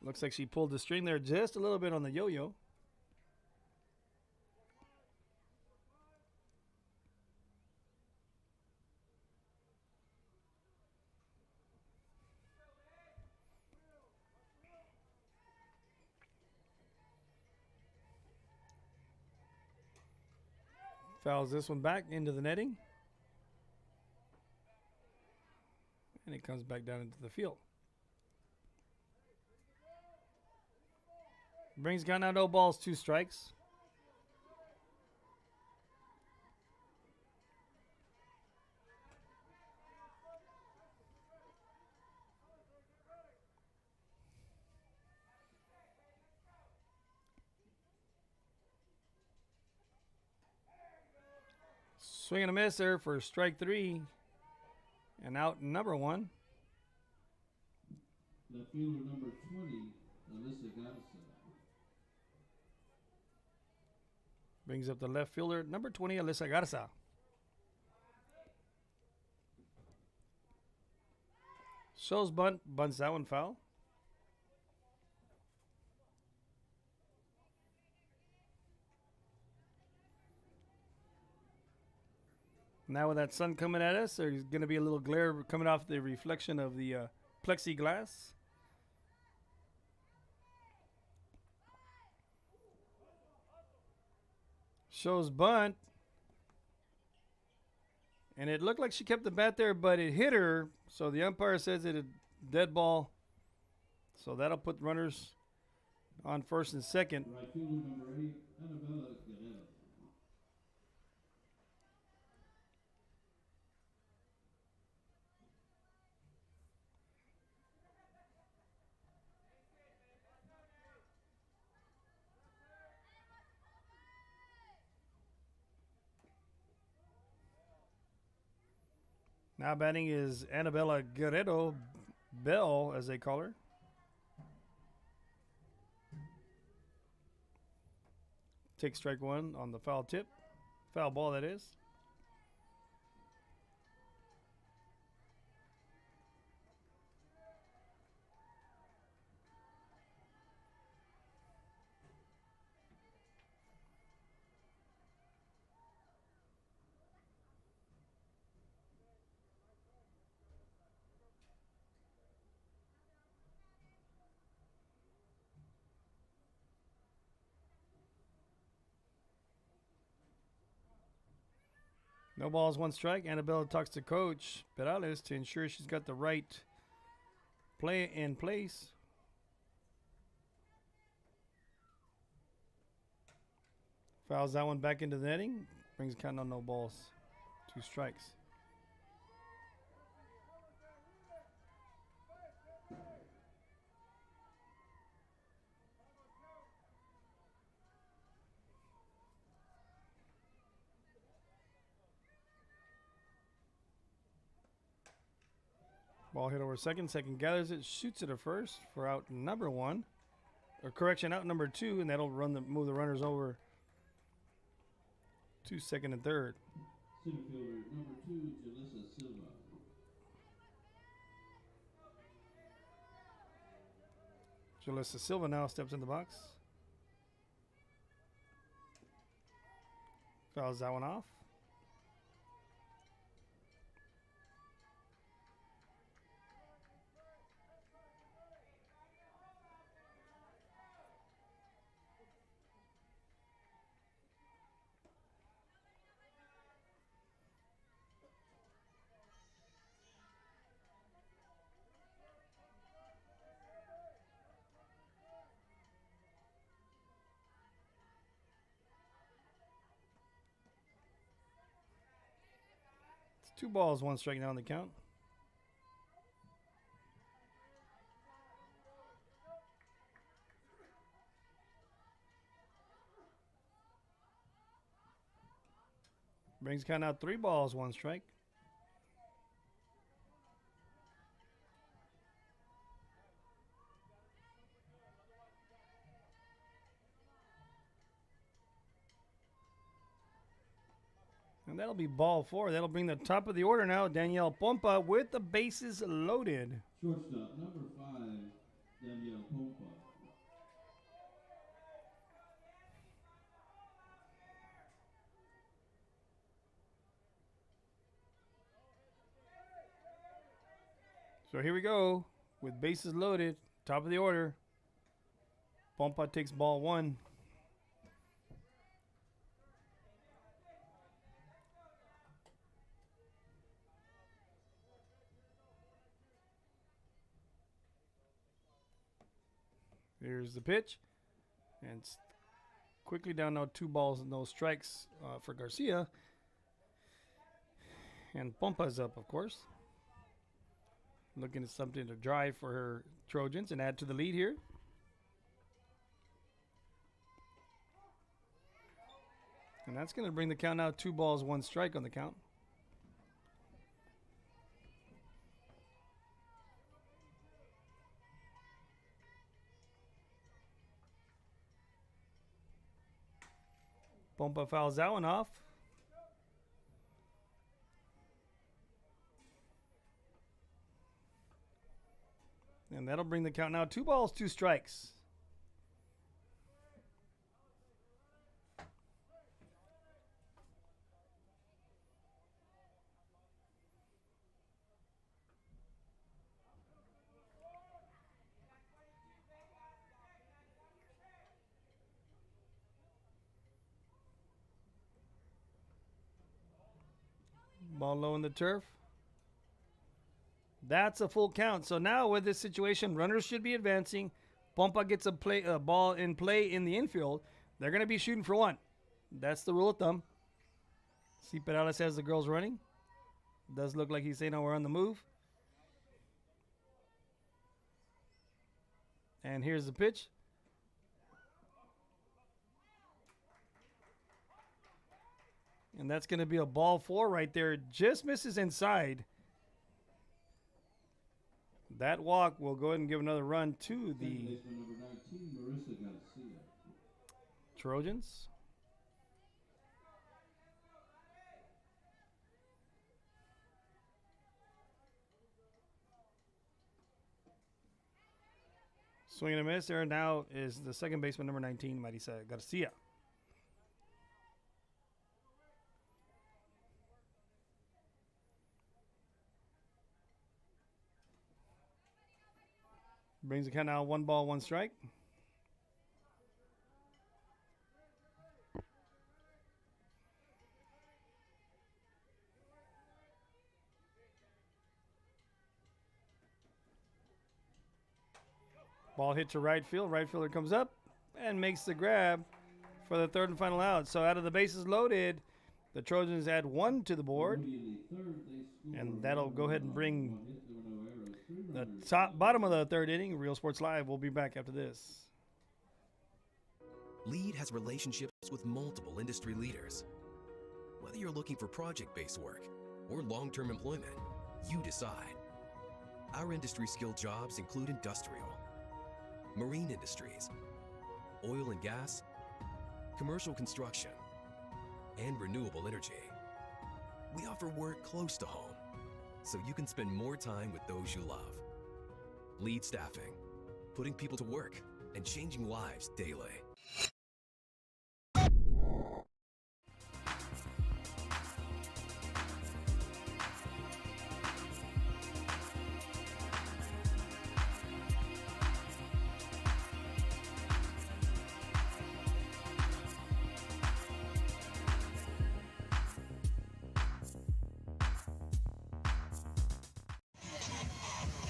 Looks like she pulled the string there just a little bit on the yo-yo. Fouls this one back into the netting. And it comes back down into the field. Brings gun out, no balls, 2 strikes. Swing and a miss there for strike 3. And out number 1. Left fielder number 20, Alyssa Garza. Brings up the left fielder, number 20, Alyssa Garza. Shows bunt, bunts that one foul. Now with that sun coming at us, there's going to be a little glare coming off the reflection of the plexiglass. Shows bunt. And it looked like she kept the bat there, but it hit her. So the umpire says it a dead ball. So that'll put runners on first and second. Right fielder number 8, Annabella Guerrero. Now batting is Annabella Guerrero Bell, as they call her. Take strike 1 on the foul tip. Foul ball, that is. No balls, one strike. Annabella talks to Coach Perales to ensure she's got the right play in place. Fouls that one back into the netting. Brings count on no balls. 2 strikes. Ball hit over second. Second gathers it, shoots it at first for out number 1. Or correction, out number 2, and that'll move the runners over to second and third. Center fielder number 2, Jalissa Silva. Jalissa Silva now steps in the box. Fouls that one off. It's 2 balls, 1 strike now on the count. Brings count out 3 balls, 1 strike. And that'll be ball 4. That'll bring the top of the order now. Danielle Pompa with the bases loaded. Shortstop number 5, Danielle Pompa. So here we go with bases loaded, top of the order. Pompa takes ball 1. Here's the pitch. And it's quickly down now 2 balls and no strikes for Garcia. And Pompa's up, of course. Looking at something to drive for her Trojans and add to the lead here. And that's going to bring the count now 2 balls, 1 strike on the count. Pompa fouls that one off. And that'll bring the count now 2 balls, 2 strikes. Ball low in the turf. That's a full count. So now with this situation, runners should be advancing. Pompa gets a ball in play in the infield. They're going to be shooting for 1. That's the rule of thumb. See, Perales has the girls running. Does look like he's saying, "Oh, we're on the move." And here's the pitch. And that's going to be a ball 4 right there. Just misses inside. That walk will go ahead and give another run to the Number 19, Marissa Garcia. Trojans. Swing and a miss. There now is the second baseman, number 19, Marisa Garcia. Brings the count now 1 ball, 1 strike. Ball hit to right field. Right fielder comes up and makes the grab for the third and final out. So out of the bases loaded, the Trojans add 1 to the board. And that'll go ahead and bring the bottom of the third inning. Real Sports Live. We'll be back after this. Lead has relationships with multiple industry leaders. Whether you're looking for project-based work or long-term employment, you decide. Our industry-skilled jobs include industrial, marine industries, oil and gas, commercial construction, and renewable energy. We offer work close to home, so you can spend more time with those you love. Lead Staffing, putting people to work and changing lives daily.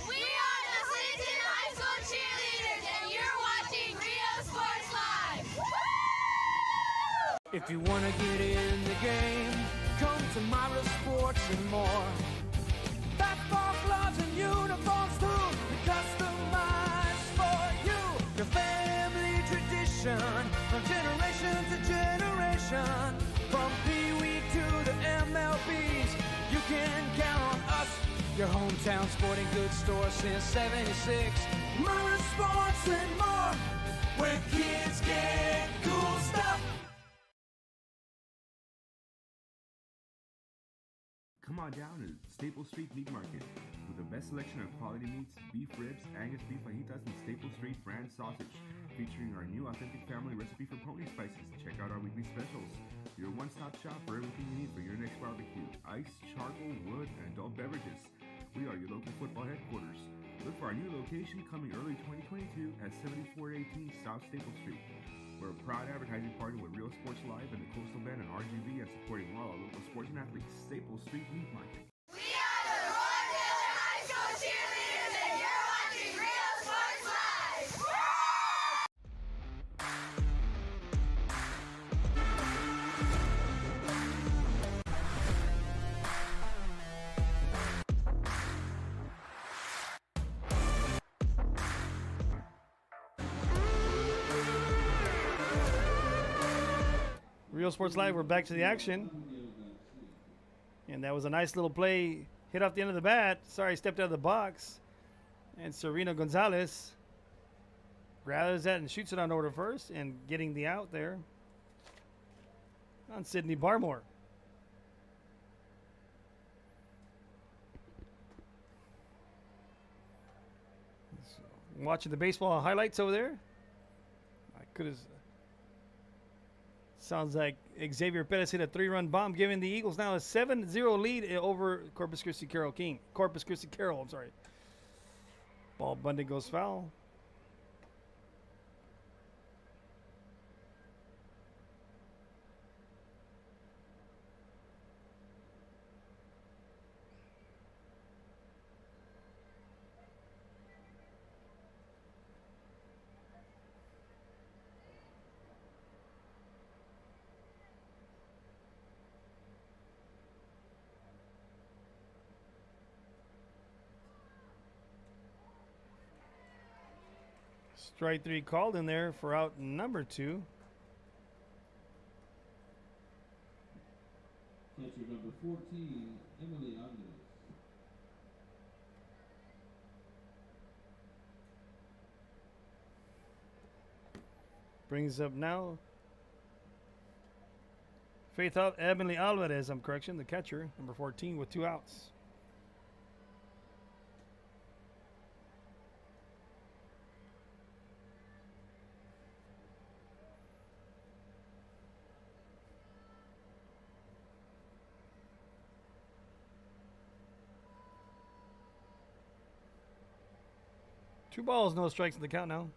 We are the Clinton High School cheerleaders, and you're watching Rio Sports Live. If you want to get in the game, come to Myra Sports and more. Basketball gloves and uniforms too, customized for you. Your family tradition, from generation to generation. From Pee Wee to the MLBs, you can count on us. Your hometown sporting goods store since '76. Myra Sports and more, where kids get cool stuff. Come on down to Staple Street Meat Market with the best selection of quality meats, beef ribs, Angus beef fajitas, and Staple Street brand sausage, featuring our new authentic family recipe for pony spices. Check out our weekly specials. Your one-stop shop for everything you need for your next barbecue: ice, charcoal, wood, and adult beverages. We are your local football headquarters. Look for our new location coming early 2022 at 7418 South Staple Street. We're a proud advertising partner with Real Sports Live and the Coastal Band and RGV, and supporting all our local sports and athletes. Staple Street Meat Market. We are the Roy Miller High School cheerleaders, and you're watching Rio Sports Live. Real Sports Live, we're back to the action. And that was a nice little play. Hit off the end of the bat. Sorry, stepped out of the box. And Sereno Gonzalez grabs that and shoots it on over to first, and getting the out there on Sidney Barmore. So, watching the baseball highlights over there. I could have. Sounds like Xavier Perez hit a 3-run bomb, giving the Eagles now a 7-0 lead over Corpus Christi Carroll. I'm sorry. Ball bunted goes foul. Strike 3 called in there for out number 2. Catcher number 14, Emily Andres. Brings up now Faith out Emily Alvarez, the catcher, number 14, with 2 outs. Two balls, no strikes in the count now.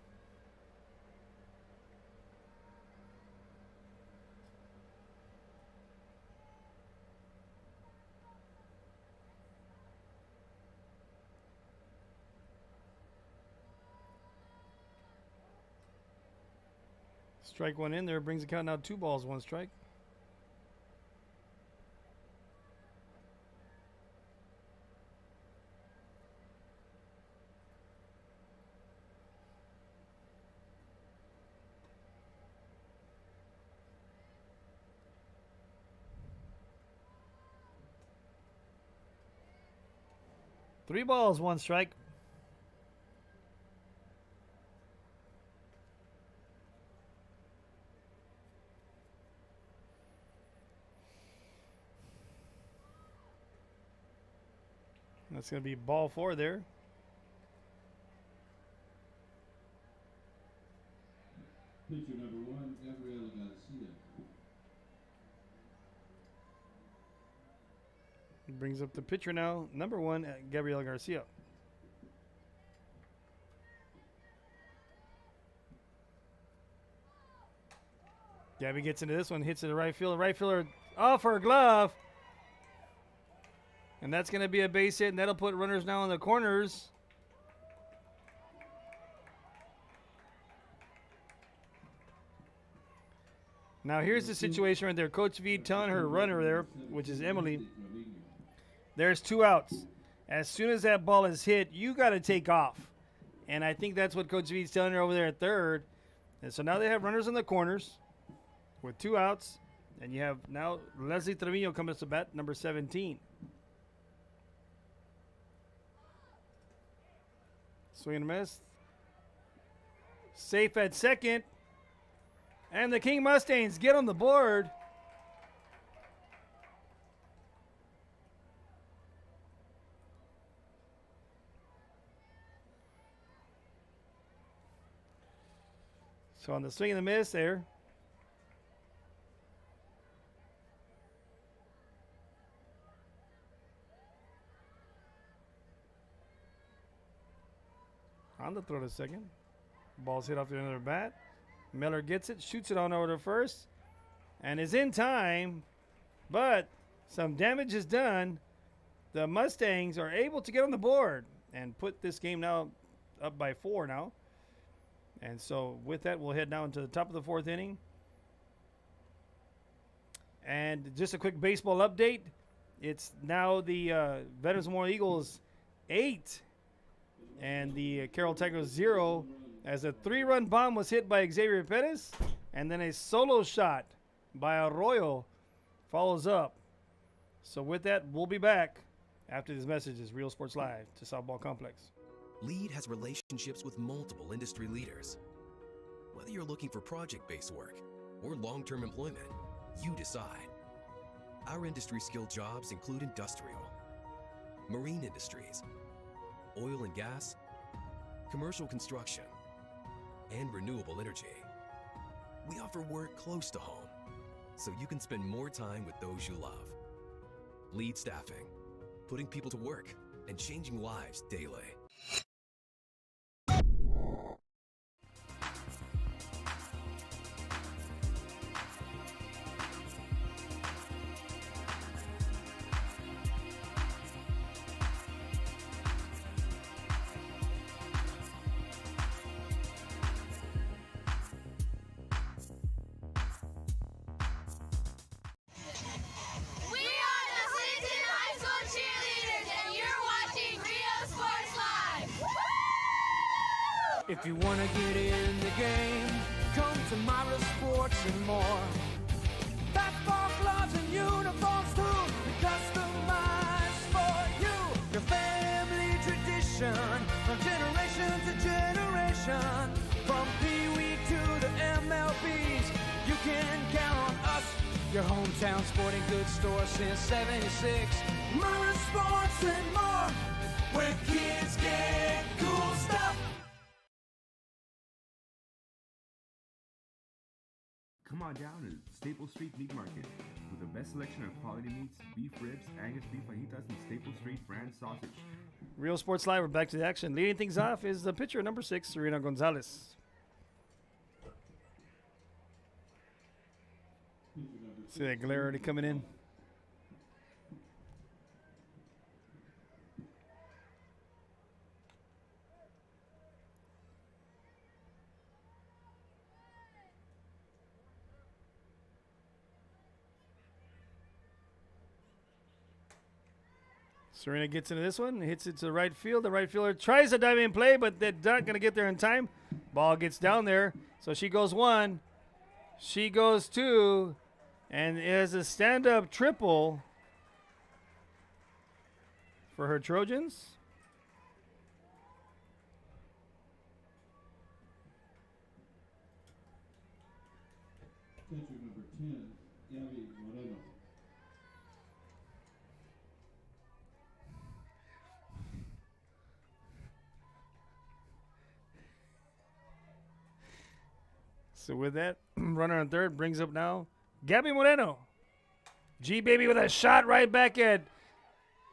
Strike one in there, brings the count now 2 balls, 1 strike. Three balls, 1 strike. That's going to be ball 4 there. Pitcher number 1, Gabriel Garcia. Brings up the pitcher now, number 1, Gabriel Garcia. Gabby gets into this one, hits it to right field. Right fielder off her glove. And that's going to be a base hit, and that'll put runners now in the corners. Now here's the situation right there. Coach V telling her runner there, which is Emily, there's 2 outs. As soon as that ball is hit, you got to take off. And I think that's what Coach V is telling her over there at third. And so now they have runners in the corners with 2 outs. And you have now Leslie Trevino coming to bat, number 17. Swing and a miss. Safe at second. And the King Mustangs get on the board. So on the swing and the miss there. On the throw to second. Ball's hit off the end of the bat. Miller gets it, shoots it on over to first, and is in time, but some damage is done. The Mustangs are able to get on the board and put this game now up by 4 now. And so with that, we'll head now into the top of the 4th inning. And just a quick baseball update. It's now the Veterans Memorial Eagles 8 and the Carroll Tigers 0, as a 3-run bomb was hit by Xavier Perez, and then a solo shot by Arroyo follows up. So with that, we'll be back after these messages. Real Sports Live to Softball Complex. Lead has relationships with multiple industry leaders. Whether you're looking for project-based work or long-term employment, you decide. Our industry-skilled jobs include industrial, marine industries, oil and gas, commercial construction, and renewable energy. We offer work close to home, so you can spend more time with those you love. Lead Staffing, putting people to work and changing lives daily. We are the Clinton High School cheerleaders, and you're watching Rio Sports Live. Woo! If you wanna get in the game, come to Myra Sports and more. Basketball gloves and uniforms too, customized for you. Your family tradition, from generation to generation. From Pee Wee to the MLBs, you can count on us. Your hometown sporting goods store since '76. Myra Sports and more, where kids get cool stuff. Come on down to Staple Street Meat Market with the best selection of quality meats, beef ribs, Angus beef fajitas, and Staple Street brand sausage. Real Sports Live, we're back to the action. Leading things off is the pitcher, number 6, Serena Gonzalez. See that glare already coming in? Serena gets into this one, hits it to the right field. The right fielder tries to dive in play, but they're not going to get there in time. Ball gets down there, so she goes 1. She goes 2, and it is a stand-up triple for her Trojans. Catcher number 10, Gabby Moreno. So with that, runner on third brings up now Gabby Moreno. G-Baby with a shot right back at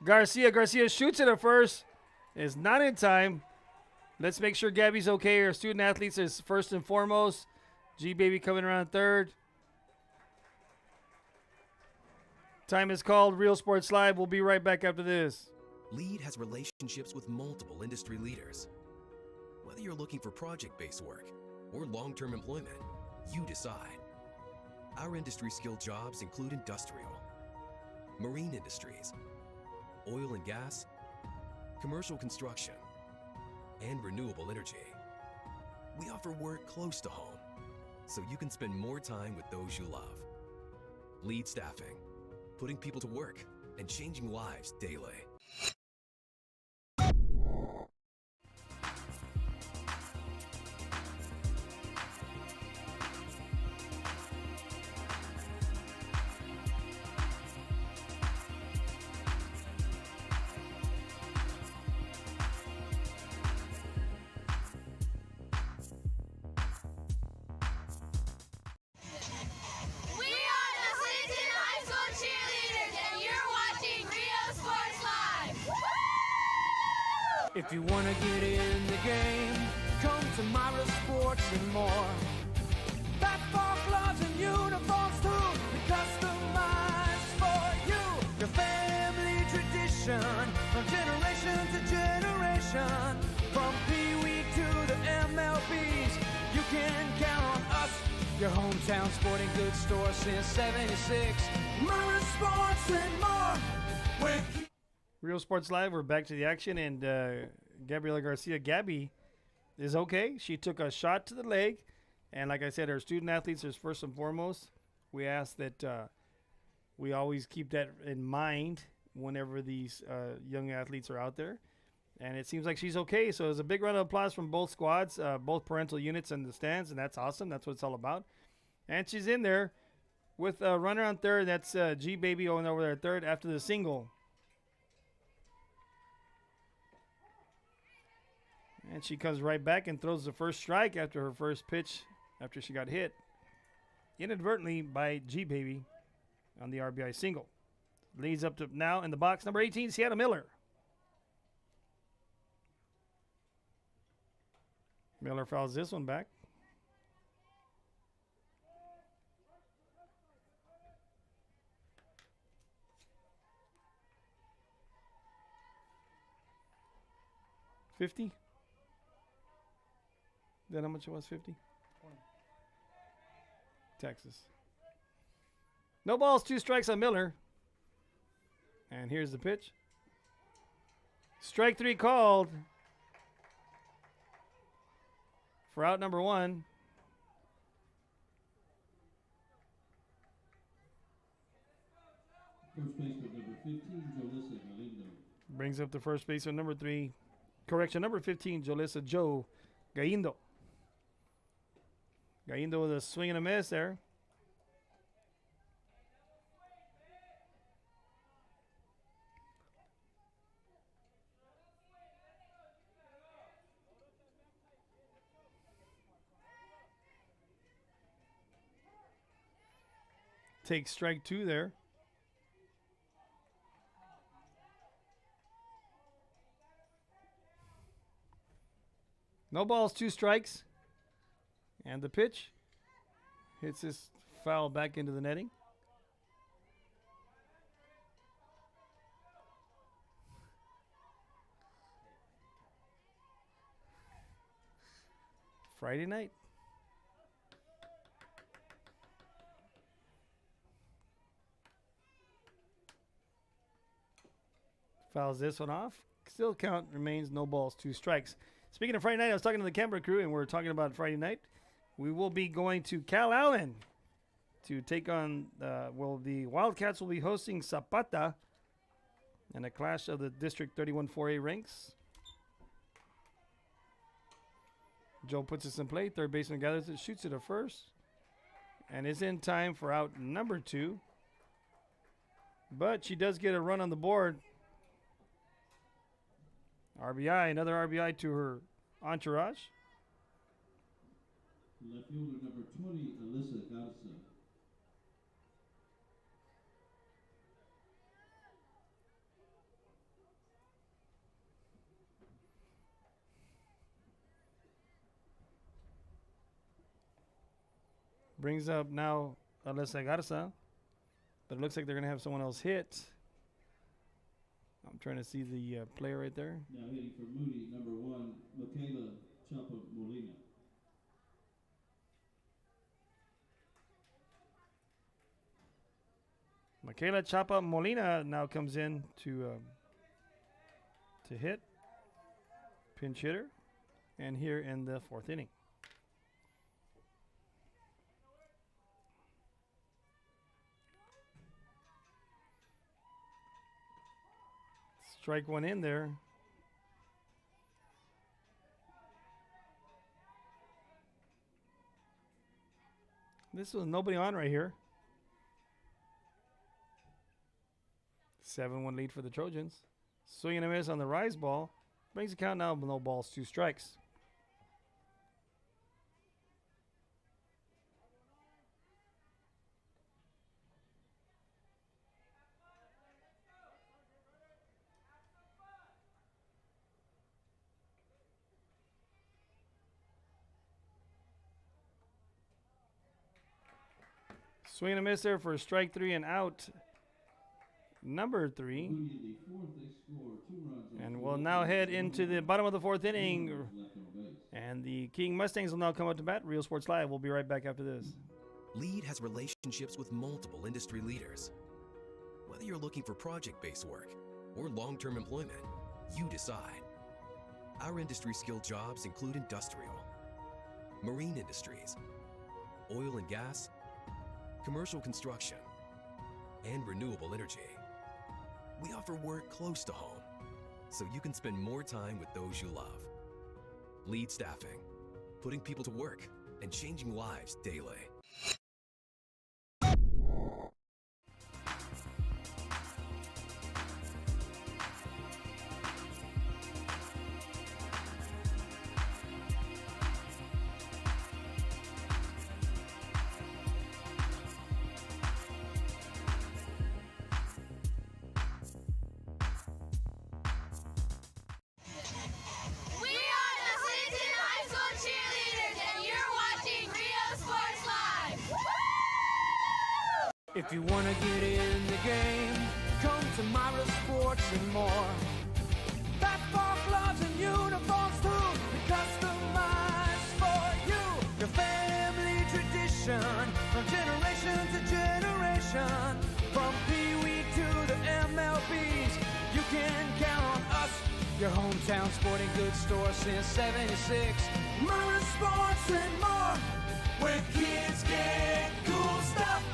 Garcia. Garcia shoots it at first. Is not in time. Let's make sure Gabby's okay. Our student athletes is first and foremost. G-Baby coming around third. Time is called. Real Sports Live. We'll be right back after this. LEAD has relationships with multiple industry leaders. Whether you're looking for project-based work or long-term employment, you decide. Our industry-skilled jobs include industrial, marine industries, oil and gas, commercial construction, and renewable energy. We offer work close to home, so you can spend more time with those you love. LEAD Staffing, putting people to work and changing lives daily. We are the Clinton High School cheerleaders, and you're watching Rio Sports Live. Woo! If you wanna get in the game, come to Myra Sports and more. Basketball gloves and uniforms too, we customize for you. Your family tradition, from generation to generation. From Pee Wee to the MLBs, you can count on us. Your hometown sporting goods store since '76. Myra Sports and more. We're Real Sports Live. We're back to the action, and Gabriela Garcia, Gabby, is okay. She took a shot to the leg, and like I said, our student athletes is first and foremost. We ask that we always keep that in mind whenever these young athletes are out there. And it seems like she's okay. So it's a big round of applause from both squads, both parental units in the stands, and that's awesome. That's what it's all about. And she's in there with a runner on third. That's G-Baby going over there at third after the single. And she comes right back and throws the first strike after her first pitch after she got hit inadvertently by G-Baby on the RBI single. Leads up to now in the box, number 18, Sienna Miller. Miller fouls this one back. $50? Is that how much it was? 50? Texas. No balls, 2 strikes on Miller. And here's the pitch. Strike 3 called for out number 1. First baseman number 15, Jolissa Galindo. Brings up the first baseman number 3. Correction, number 15, Jolissa Joe Gaindo. Gaindo with a swing and a miss there. Takes strike 2 there. No balls, 2 strikes. And the pitch hits this foul back into the netting. Friday night. Fouls this one off. Still count remains no balls, 2 strikes. Speaking of Friday night, I was talking to the camera crew, and we're talking about Friday night. We will be going to Cal Allen to take on, the Wildcats will be hosting Zapata in a clash of the District 31 4A ranks. Joe puts this in play. Third baseman gathers it, shoots it at first, and is in time for out number 2. But she does get a run on the board. RBI, another RBI to her entourage. Left fielder number 20, Alyssa Garza. Brings up now Alyssa Garza. But it looks like they're going to have someone else hit. I'm trying to see the player right there. Now hitting for Moody, number 1, Michaela Chapa Molina. Michaela Chapa Molina now comes in to hit. Pinch hitter. And here in the 4th inning. Strike one in there. This was nobody on right here. 7-1 lead for the Trojans. Swing and a miss on the rise ball. Brings the count now, no balls, 2 strikes. Swing and a miss there for strike 3 and out number 3. Moody in the 4th, they score 2 runs. And we'll now head into the bottom of the 4th inning. Left on base. And the King Mustangs will now come up to bat. Real Sports Live. We'll be right back after this. Lead has relationships with multiple industry leaders. Whether you're looking for project-based work or long-term employment, you decide. Our industry-skilled jobs include industrial, marine industries, oil and gas, commercial construction, and renewable energy. We offer work close to home, so you can spend more time with those you love. Lead Staffing, putting people to work and changing lives daily. We are the Clinton High School cheerleaders, and you're watching Rio Sports Live. Woo! If you wanna get in the game, come to Myra Sports and more. Basketball gloves and uniforms too, we customize for you. Your family tradition, from generation to generation. From Pee Wee to the MLBs, you can count on us. Your hometown sporting goods store since '76. Myra Sports and more, where kids get cool stuff.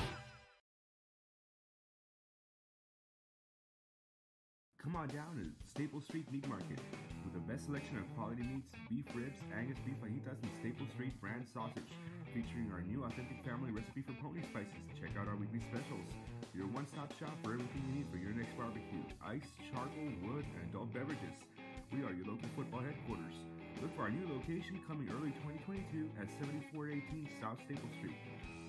Come on down to Staple Street Meat Market with the best selection of quality meats, beef ribs, Angus beef fajitas, and Staple Street brand sausage, featuring our new authentic family recipe for pony spices. Check out our weekly specials. Your one-stop shop for everything you need for your next barbecue: ice, charcoal, wood, and adult beverages. We are your local football headquarters. Look for our new location coming early 2022 at 7418 South Staple Street.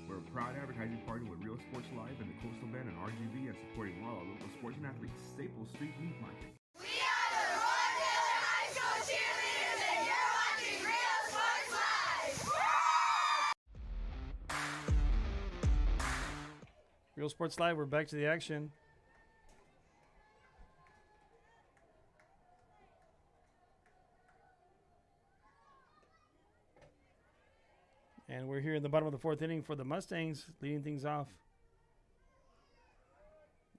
We're a proud advertising partner with Real Sports Live and the Coastal Bend and RGV, and supporting all our local sports and athletes. Staple Street Meat Market. We are the Roy Taylor High School cheerleaders, and you're watching Rio Sports Live. Real Sports Live, we're back to the action. And we're here in the bottom of the 4th inning for the Mustangs, leading things off.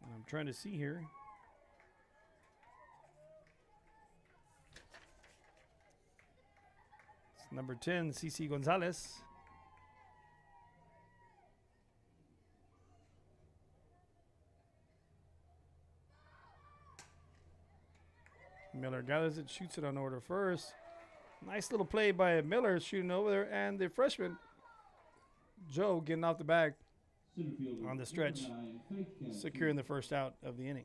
And I'm trying to see here. Number 10, CC Gonzalez. Miller gathers it, shoots it on order first. Nice little play by Miller shooting over there, and the freshman, Joe, getting off the back Center fielder, on the stretch, number 9, Faith Cantu. securing the first out of the inning.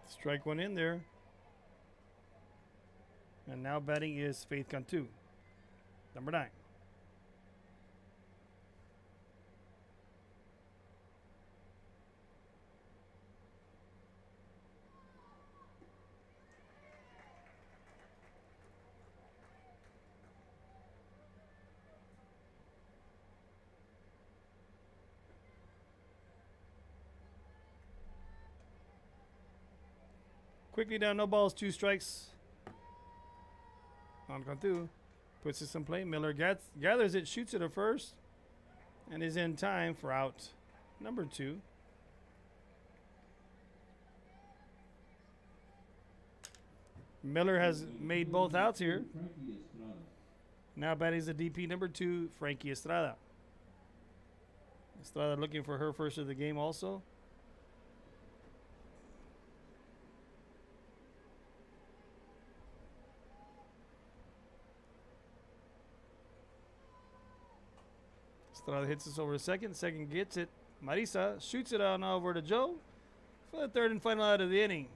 Strike one in there. And now batting is Faith Cantu, number 9. Quickly down, no balls, 2 strikes. On Cantu, puts this in play. Miller gathers it, shoots it at first, and is in time for out number 2. Miller has made both outs here. Frankie Estrada. Now batting is the DP number 2, Frankie Estrada. Estrada looking for her first of the game also. Estrada hits this over to second. Second gets it. Marisa shoots it on over to Joe for the third and final out of the inning.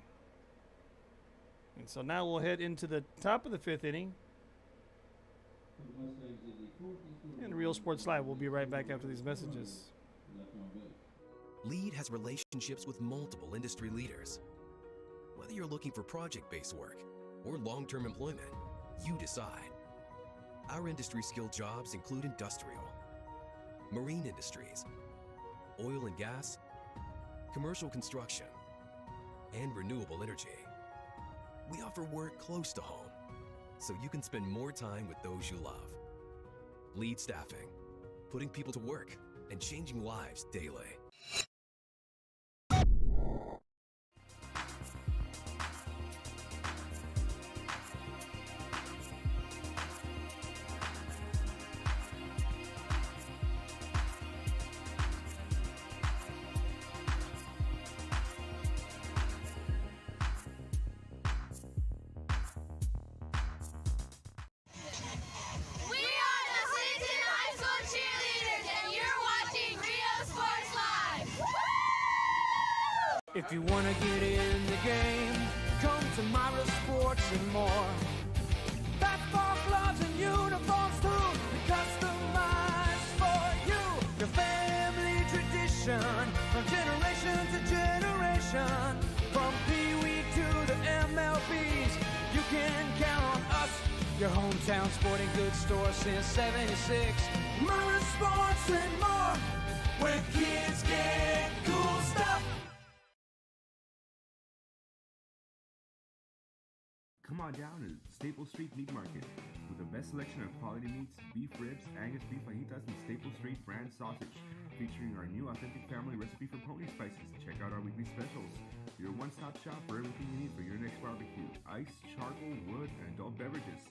And so now we'll head into the top of the 5th inning. For the Mustangs in the fourth inning, And Real Sports Live will be right back after these messages. left on base. Lead has relationships with multiple industry leaders. Whether you're looking for project-based work or long-term employment, you decide. Our industry-skilled jobs include industrial, marine industries, oil and gas, commercial construction, and renewable energy. We offer work close to home, so you can spend more time with those you love. Lead Staffing, putting people to work and changing lives daily. We are the Clinton High School cheerleaders, and you're watching Rio Sports Live. If you want to get in the game, come to Myra Sports and more. Basketball gloves and uniforms too, customized for you. Your family tradition, from generation to generation. From Pee Wee to the MLBs, you can count on us. Your hometown sporting goods store since '76. Myra Sports and more, where kids get cool stuff. Come on down to Staple Street Meat Market with the best selection of quality meats, beef ribs, Angus beef fajitas, and Staple Street brand sausage, featuring our new authentic family recipe for pony spices. Check out our weekly specials. Your one-stop shop for everything you need for your next barbecue: ice, charcoal, wood, and adult beverages.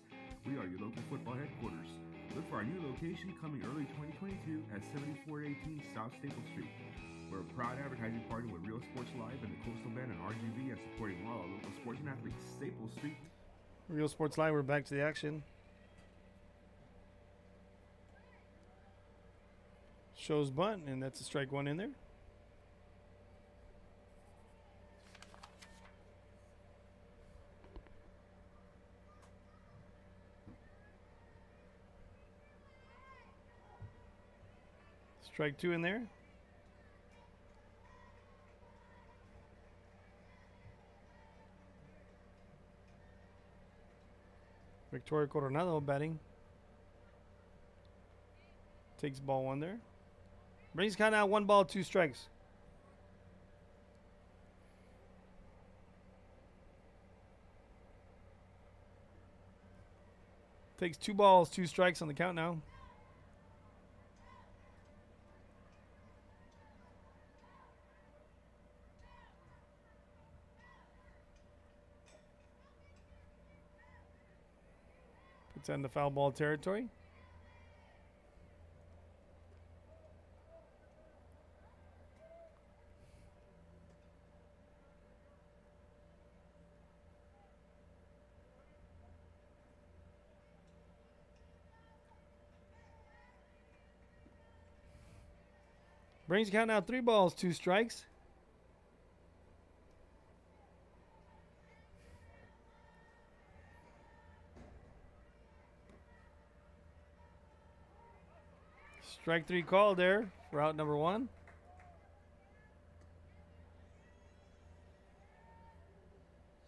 We are your local football headquarters. Look for our new location coming early 2022 at 7418 South Staple Street. We're a proud advertising partner with Real Sports Live and the Coastal Band and RGV, and supporting all our local sports and athletes. Staple Street. Real Sports Live, we're back to the action. Shows bunt, and that's a strike one in there. Strike two in there. Victoria Coronado batting. Takes ball one there. Brings count out 1 ball, 2 strikes. Takes 2 balls, 2 strikes on the count now. Puts that in the foul ball territory. Brings the count now 3 balls, 2 strikes. Strike 3 called there for out number 1.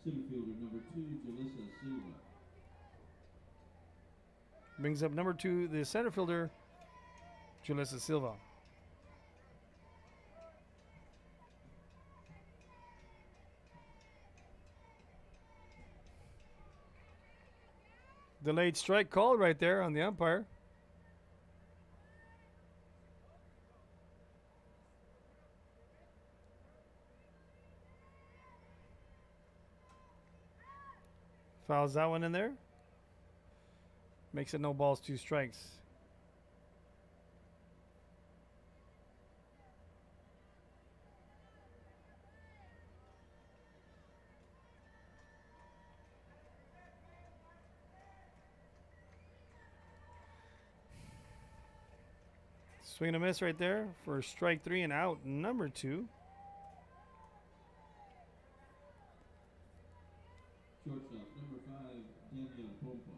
Center fielder number 2, Jalissa Silva. Brings up number 2, the center fielder, Julissa Silva. Delayed strike called right there on the umpire. Fouls that one in there. Makes it no balls, 2 strikes. Swing and a miss right there for strike 3 and out number 2. Shortstop number 5, Daniel Pompa.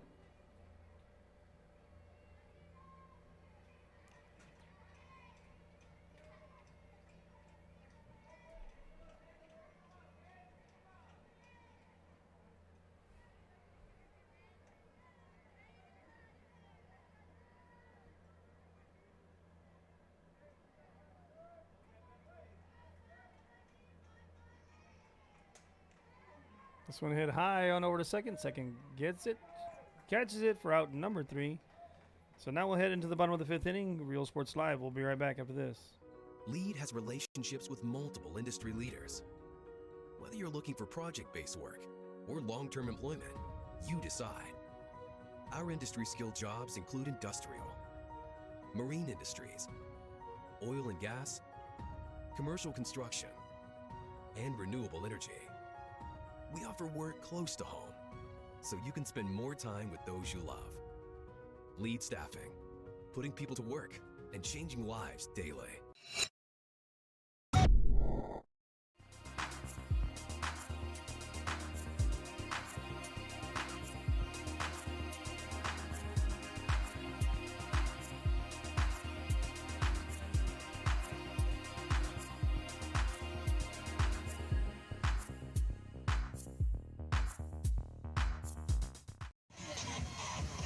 This one hit high on over to second. Second gets it, catches it for out number 3. So now we'll head into the bottom of the 5th inning. Real Sports Live. We'll be right back after this. Lead has relationships with multiple industry leaders. Whether you're looking for project-based work or long-term employment, you decide. Our industry-skilled jobs include industrial, marine industries, oil and gas, commercial construction, and renewable energy. We offer work close to home, so you can spend more time with those you love. Lead Staffing, putting people to work and changing lives daily.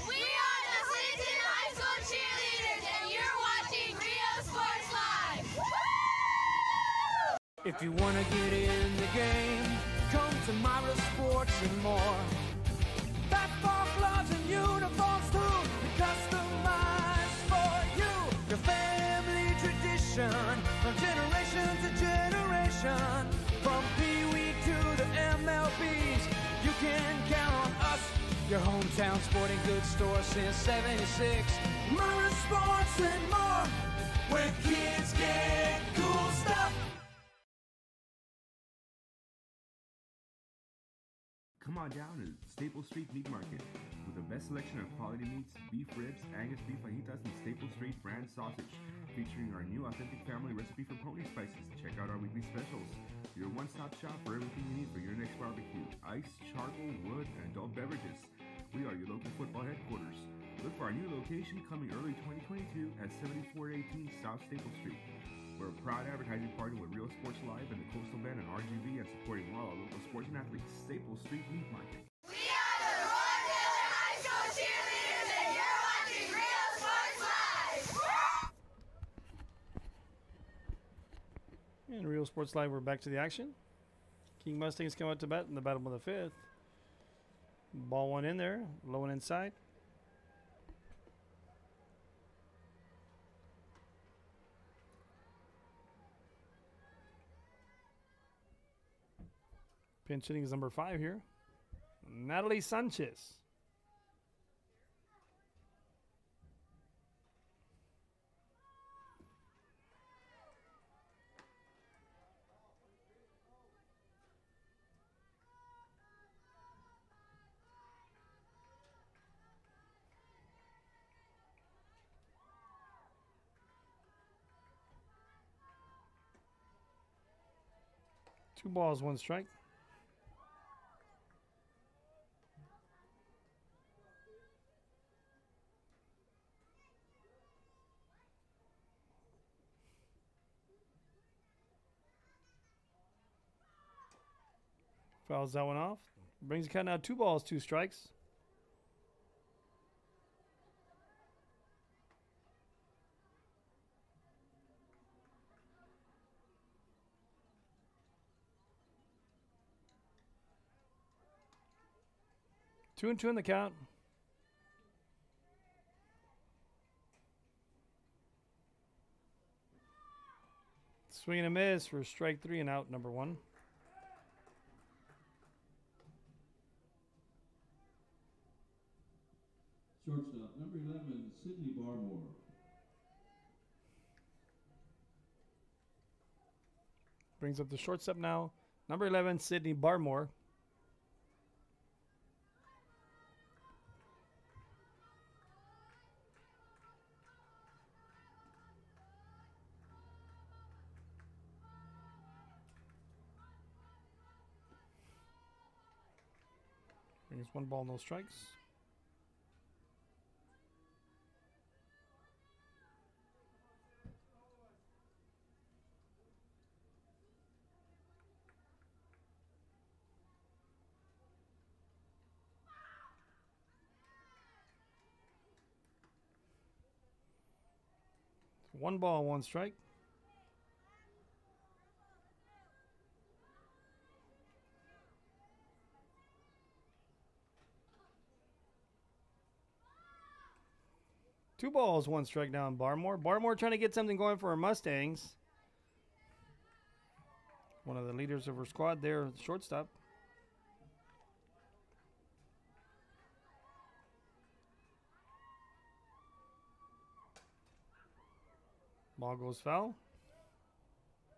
We are the Clinton High School cheerleaders, and you're watching Rio Sports Live. Woo! If you wanna get in the game, come to Myra Sports and More. Basketball gloves and uniforms too, customized for you. Your family tradition, from generation to generation. From Pee Wee to the MLBs, you can count on us. Your hometown sporting goods store since '76. Myra Sports and More, where kids get cool stuff. Come on down to Staple Street Meat Market with the best selection of quality meats, beef ribs, Angus beef fajitas, and Staple Street brand sausage, featuring our new authentic family recipe for pony spices. Check out our weekly specials. Your one-stop shop for everything you need for your next barbecue: ice, charcoal, wood, and adult beverages. We are your local football headquarters. Look for our new location coming early 2022 at 7418 South Staple Street. We're a proud advertising partner with Real Sports Live and the Coastal Band and RGV, and supporting all our local sports and athletes. Staple Street Meat Market. We are the Roy Miller High School cheerleaders, and you're watching Rio Sports Live. And Real Sports Live, we're back to the action. King Mustangs come out to bat in the bottom of the 5th. Ball one in there, low and inside. Pinch hitting is number 5 here. Natalie Sanchez. Two balls, one strike. Fouls that one off. Brings the count now 2 balls, 2 strikes. Two and two in the count. Swing and a miss for strike 3 and out number 1. Shortstop, number 11, Sydney Barmore. Brings up the shortstop now. Number 11, Sydney Barmore. Brings 1 ball, no strikes. One ball, 1 strike. Two balls, 1 strike now on Barmore. Barmore trying to get something going for her Mustangs. One of the leaders of her squad there, shortstop. Ball goes foul.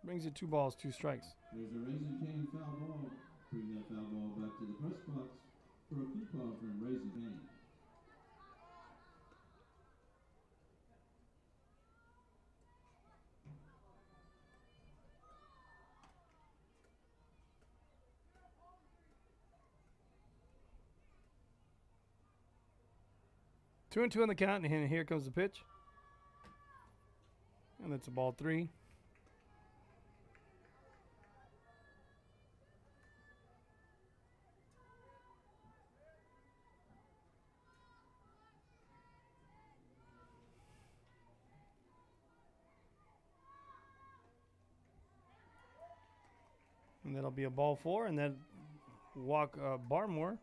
Brings it 2 balls, 2 strikes. There's a Raising Cane foul ball. Bring that foul ball back to the press box for a coupon from Raising Cane. Two and two on the count, and here comes the pitch. And it's a ball 3. And that'll be a ball 4, and then walk Barmore.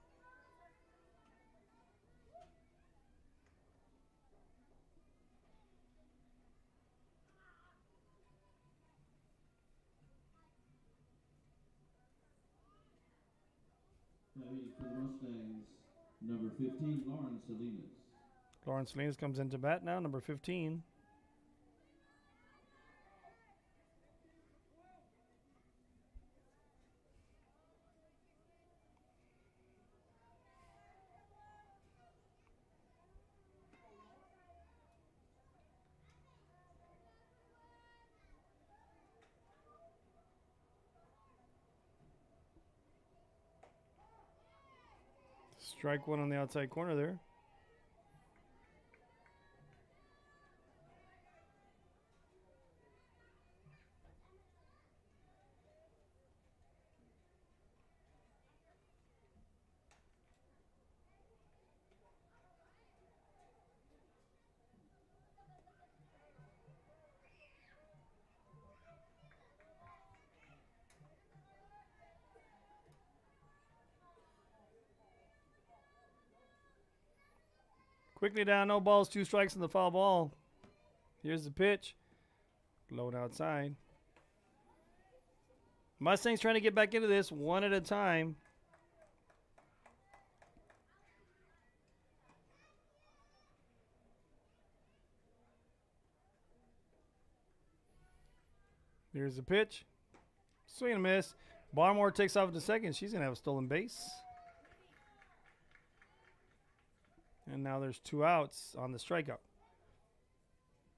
Batting for the Mustangs, number 15, Lauren Salinas. Lauren Salinas comes into bat now, number 15. Strike 1 on the outside corner there. Quickly down, no balls, 2 strikes in the foul ball. Here's the pitch. Low and outside. Mustangs trying to get back into this one at a time. Here's the pitch. Swing and a miss. Barmore takes off to second. She's going to have a stolen base. And now there's 2 outs on the strikeout.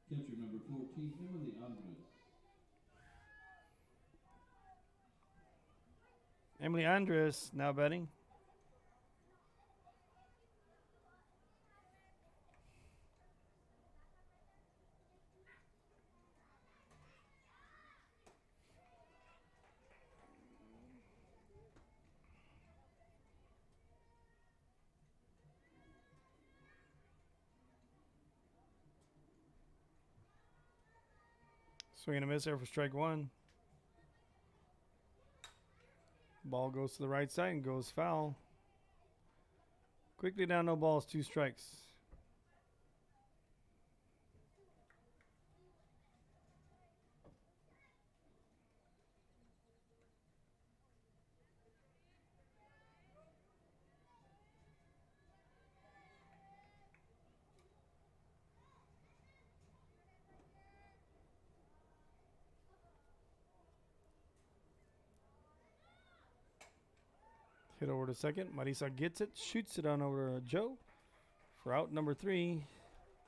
Catcher number 14, Emily Andres. Emily Andres now batting. Swing and a miss there for strike 1. Ball goes to the right side and goes foul. Quickly down, no balls, 2 strikes. Hit over to second. Marisa gets it, shoots it on over to Joe for out number 3.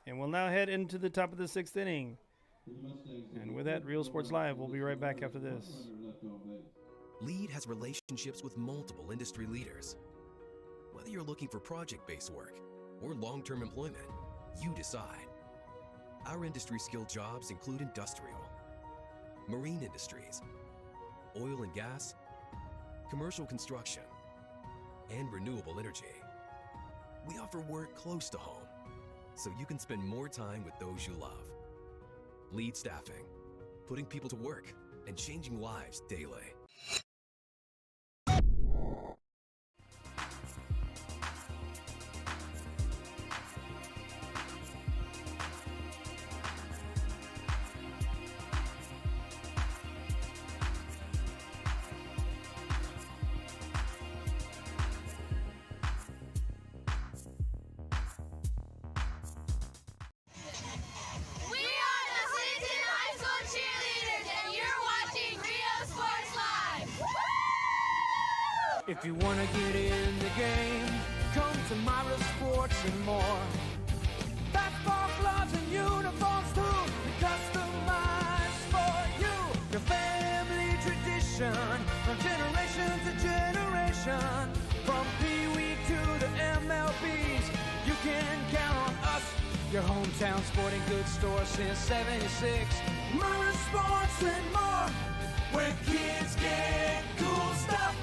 And we'll now head into the top of the 6th inning. And with that, Real Sports Live, we'll be right back after this. Lead has relationships with multiple industry leaders. Whether you're looking for project-based work or long-term employment, you decide. Our industry-skilled jobs include industrial, marine industries, oil and gas, commercial construction, and renewable energy. We offer work close to home, so you can spend more time with those you love. Lead Staffing, putting people to work and changing lives daily. We are the Clinton High School cheerleaders, and you're watching Rio Sports Live. Woo! If you wanna get in the game, come to Myra Sports and more. Basketball gloves and uniforms too, customized for you. Your family tradition, from generation to generation. From Pee Wee to the MLBs, you can count on us. Your hometown sporting goods store since '76. Myra Sports and more, where kids get cool stuff.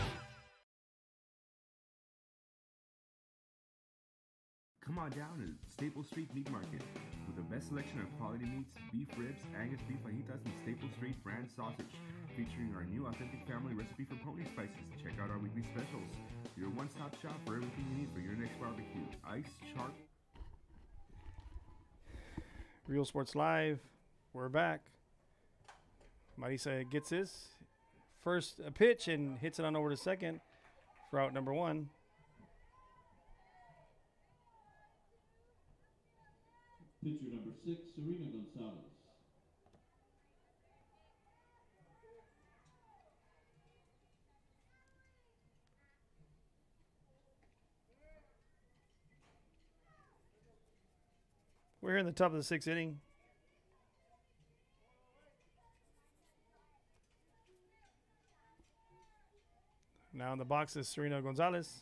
Come on down to Staple Street Meat Market with the best selection of quality meats, beef ribs, Angus beef fajitas, and Staple Street brand sausage, featuring our new authentic family recipe for pony spices. Check out our weekly specials. Your one-stop shop for everything you need for your next barbecue. Ice, sharp. Real Sports Live, we're back. Marisa gets his first pitch and hits it on over to second for out number 1. Pitcher number 6, Serena Gonzalez. We're here in the top of the 6th inning. Now in the box is Serena Gonzalez.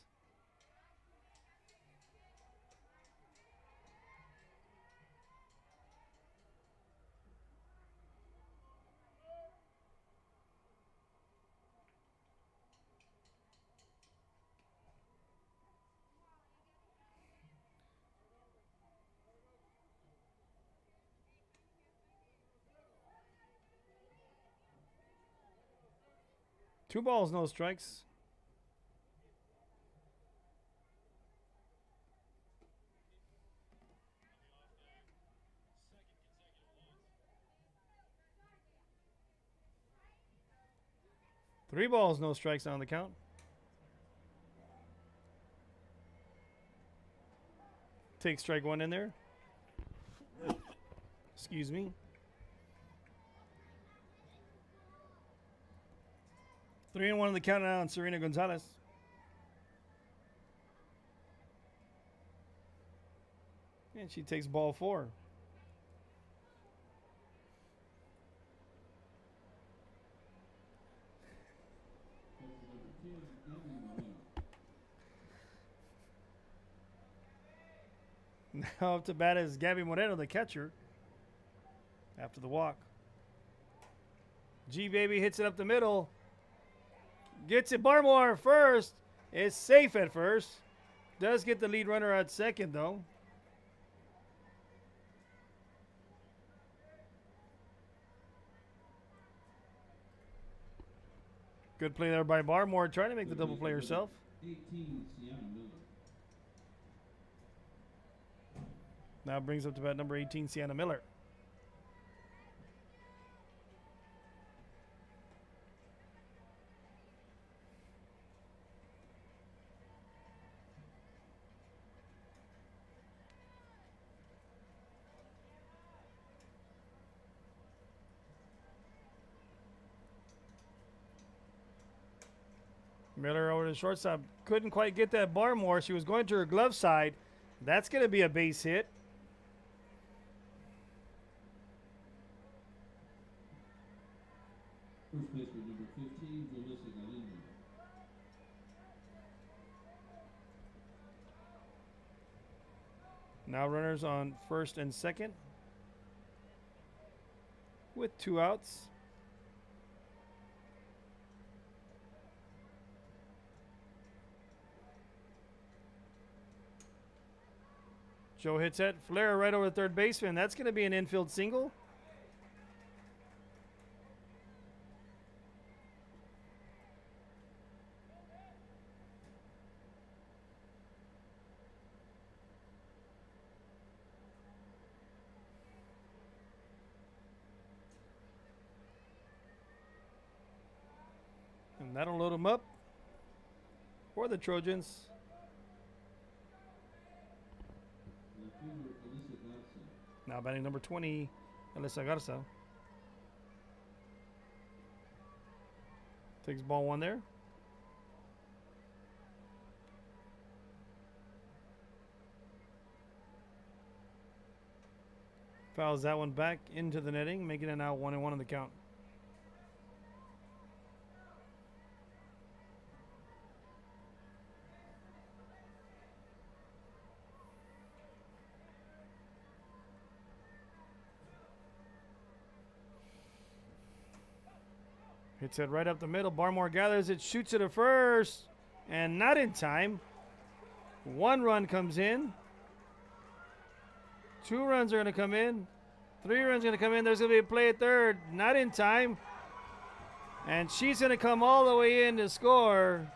Two balls, no strikes. 3 balls, no strikes on the count. Take strike 1 in there. Excuse me. 3-1 on the count now on Serena Gonzalez. And she takes ball 4. Now up to bat is Gabby Moreno, the catcher, after the walk. G-Baby hits it up the middle. Gets it Barmore first. Is safe at first. Does get the lead runner at second, though. Good play there by Barmore, trying to make the double play herself. 18, Sienna Miller. Now brings up to bat number 18, Sienna Miller. Miller over to the shortstop. Couldn't quite get that Barmore. She was going to her glove side. That's going to be a base hit. First baseman number 15, Julissa Galindo. Now runners on first and second with 2 outs. Joe hits it. Flair right over the third baseman. That's going to be an infield single. And that'll load them up for the Trojans. Now batting number 20, Alyssa Garza. Takes ball 1 there. Fouls that one back into the netting, making it now 1-1 on the count. Hits it right up the middle. Barmore gathers it, shoots it at first, and not in time. 1 run comes in. 2 runs are going to come in. 3 runs are going to come in. There's going to be a play at third. Not in time. And she's going to come all the way in to score.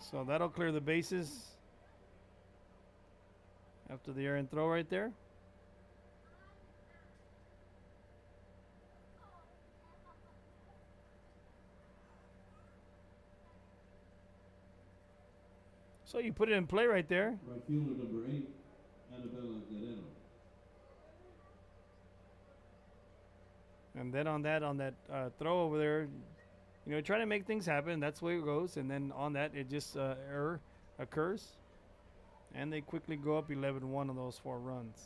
So that'll clear the bases. After the errant throw right there. So you put it in play right there. Right fielder number 8, Annabella Guerrero. And then on that throw over there, you know, trying to make things happen. That's the way it goes. And then on that, it just error occurs. And they quickly go up 11-1 on those 4 runs.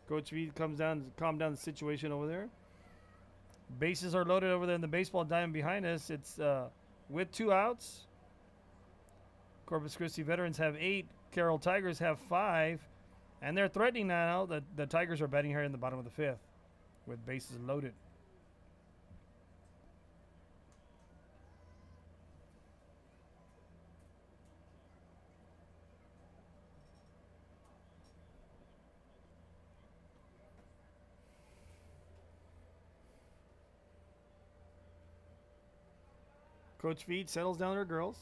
Coach V comes down to calm down the situation over there. Bases are loaded over there in the baseball diamond behind us. It's with 2 outs. Corpus Christi Veterans have 8. Carroll Tigers have 5. And they're threatening now. The Tigers are batting here in the bottom of the 5th with bases loaded. Coach Feed settles down her girls.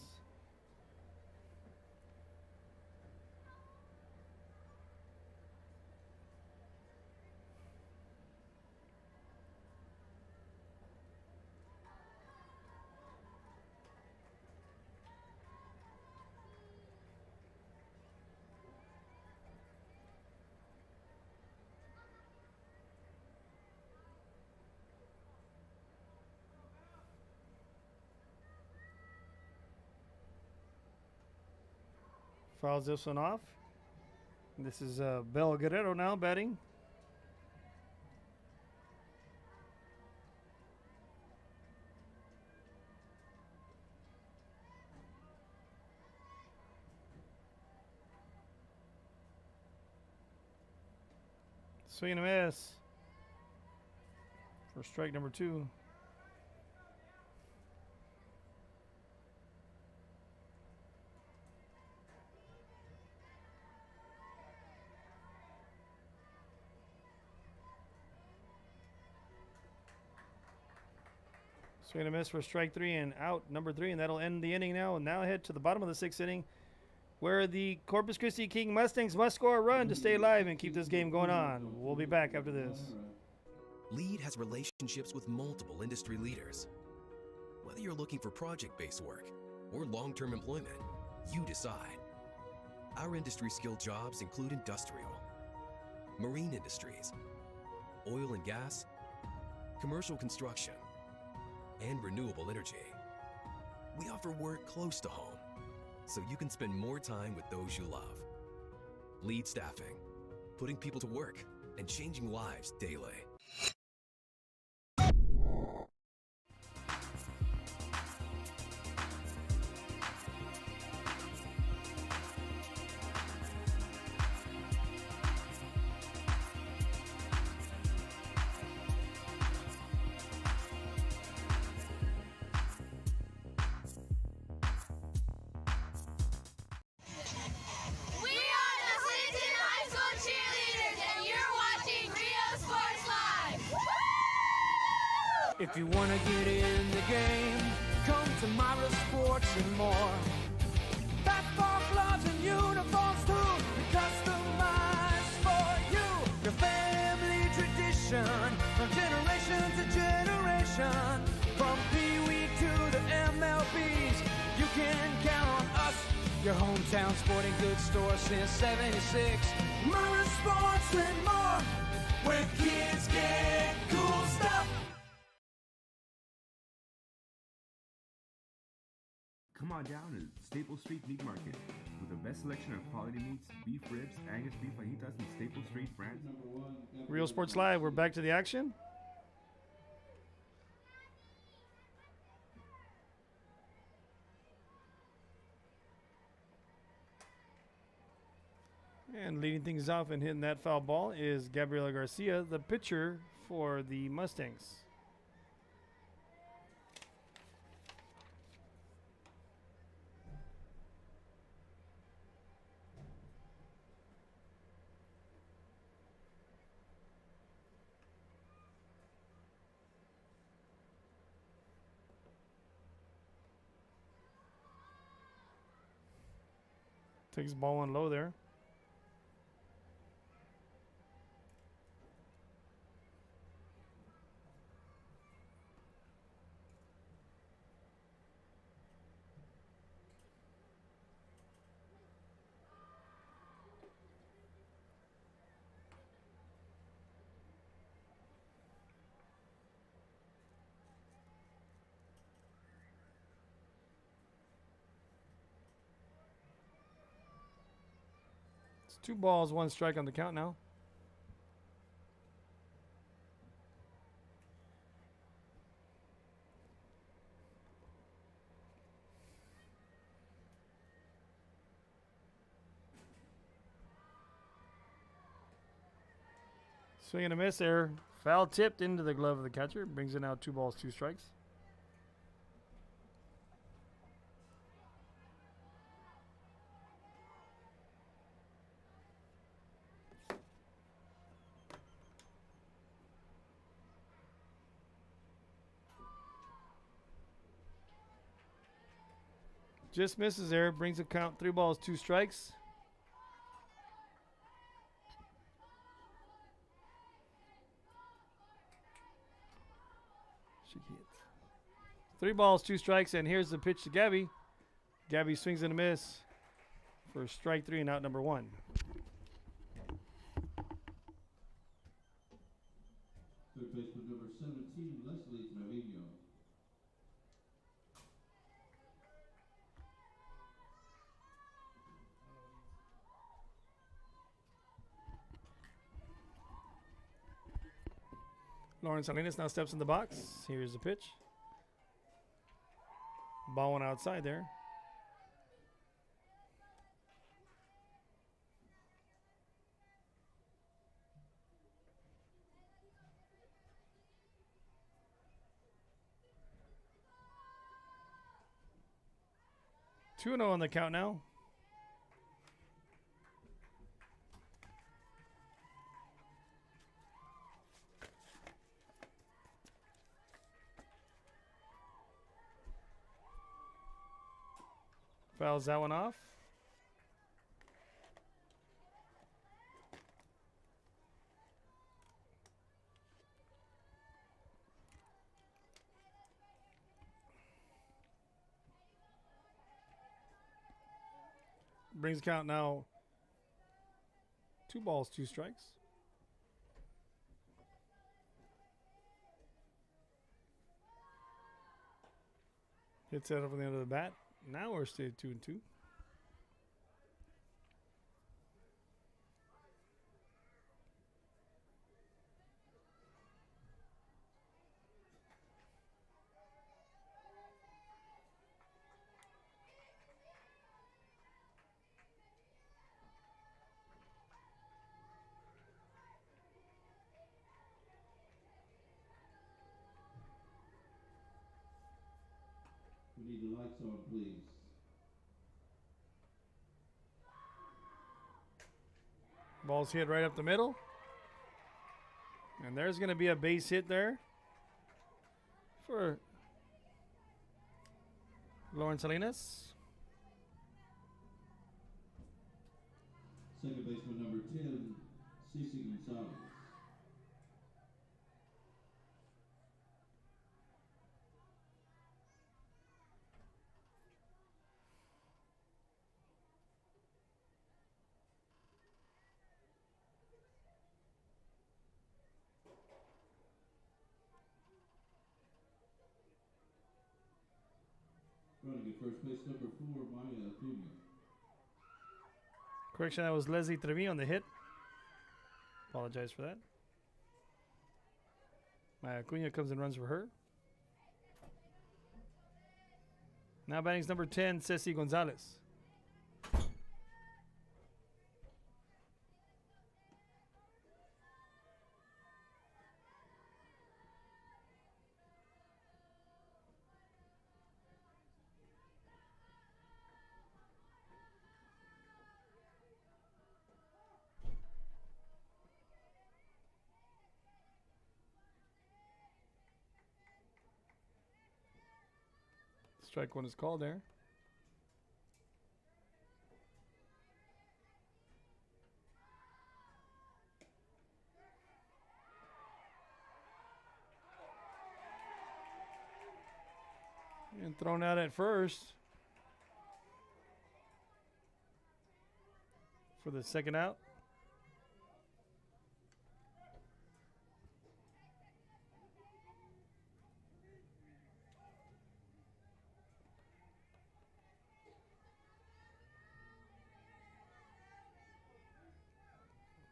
Fouls this one off. This is Bel Guerrero now batting. Swing and a miss for strike number 2. Swing and a miss for strike 3 and out number 3, and that'll end the inning now. And now head to the bottom of the 6th inning, where the Corpus Christi King Mustangs must score a run to stay alive and keep this game going on. We'll be back after this. Lead has relationships with multiple industry leaders. Whether you're looking for project-based work or long-term employment, you decide. Our industry-skilled jobs include industrial, marine industries, oil and gas, commercial construction, and renewable energy. We offer work close to home, so you can spend more time with those you love. Lead Staffing, putting people to work and changing lives daily. We are the Clinton High School cheerleaders, and you're watching Rio Sports Live. Woo! If you wanna get in the game, come to Myra Sports and more. Basketball gloves and uniforms too, customized for you. Your family tradition, from generation to generation. From Pee Wee to the MLBs, you can count on us. Your hometown sporting goods store since '76. Myra Sports and more, where kids get cool stuff. Come on down to Staple Street Meat Market with the best selection of quality meats, beef ribs, Angus beef fajitas, and Staple Street brand. Rio Sports Live, we're back to the action. And leading things off and hitting that foul ball is Gabriela Garcia, the pitcher for the Mustangs. Takes the ball on low there. It's 2 balls, 1 strike on the count now. Swing and a miss there. Foul tipped into the glove of the catcher. Brings it now 2 balls, 2 strikes. Just misses there. Brings the count 3 balls, 2 strikes. She hits. 3 balls, 2 strikes, and here's the pitch to Gabby. Gabby swings and a miss for strike 3 and out number 1. Third baseman number 17, Leslie Trevino. Lawrence Salinas now steps in the box. Here's the pitch. Ball went outside there. Two and 0 on the count now. Fouls that one off. Brings the count now 2 balls, 2 strikes. Hits that over the end of the bat. Now we're still 2-2. We need the lights on, please. Ball's hit right up the middle. And there's going to be a base hit there for Lawrence Salinas. Second baseman number 10, Cece Gonzalez. Running at first base number 4, Maya Acuna. Correction, that was Leslie Trevi on the hit. Apologize for that. Maya Acuna comes and runs for her. Now batting's number 10, Ceci Gonzalez. Strike one is called there. And thrown out at first for the second out.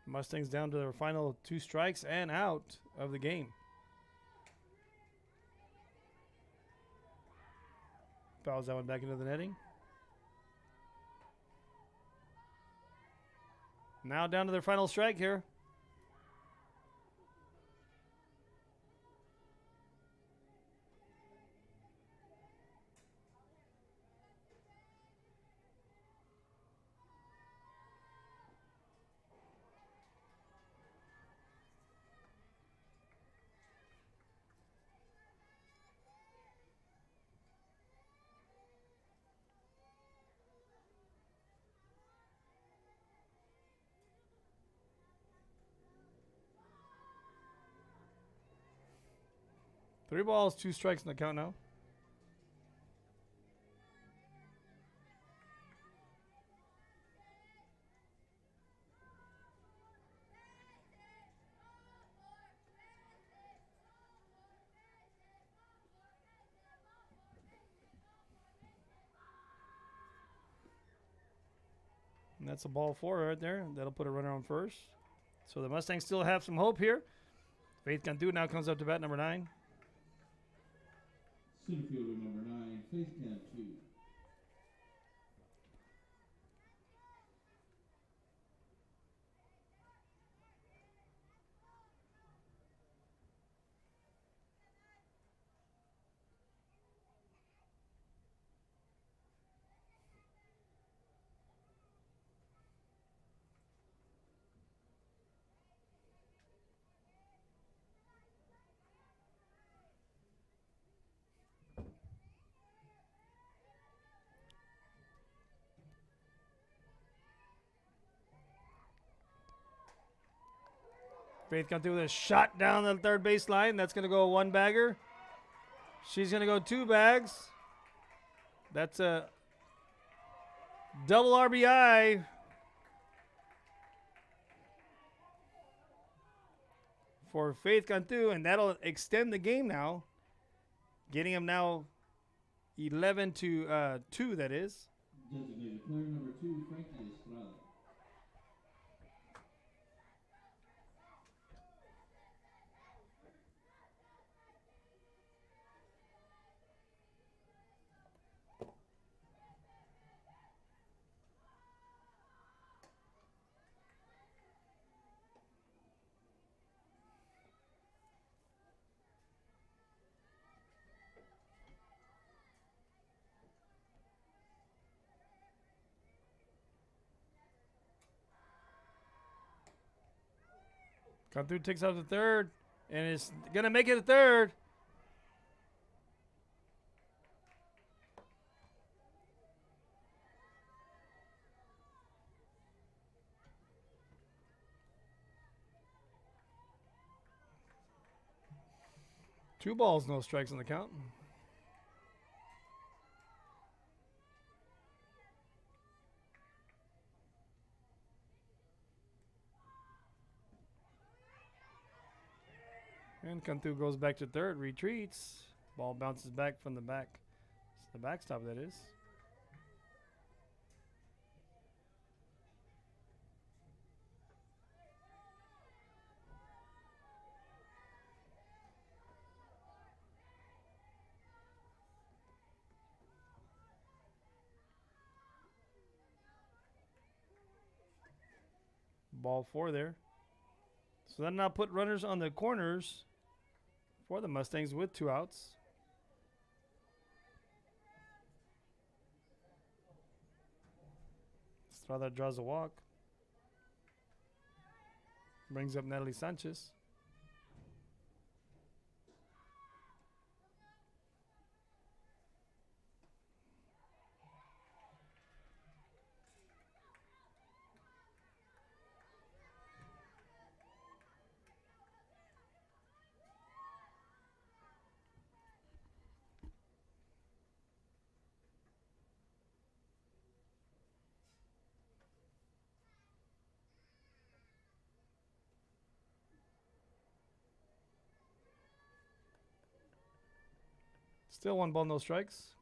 Mustangs down to their final 2 strikes and out of the game. Fouls that one back into the netting. Now down to their final strike here. Three balls, 2 strikes in the count now. And that's a ball 4 right there. That'll put a runner on first. So the Mustangs still have some hope here. Faith Cantu now comes up to bat, number 9. Center fielder number 9, Faith Cantu. Faith Cantu with a shot down the third base line. That's going to go a 1-bagger. She's going to go 2 bags. That's a double RBI for Faith Cantu, and that'll extend the game now, getting him now 11 to 2, that is. Designated player number 2, Frankie Estrada. Cantu takes out the third, and is going to make it a third. Two balls, no strikes on the count. And Cantu goes back to third, retreats. Ball bounces back from the back. It's the backstop, that is. Ball 4 there. So that now put runners on the corners for the Mustangs with 2 outs. Estrada draws a walk. Brings up Natalie Sanchez. Still 1 ball, no strikes.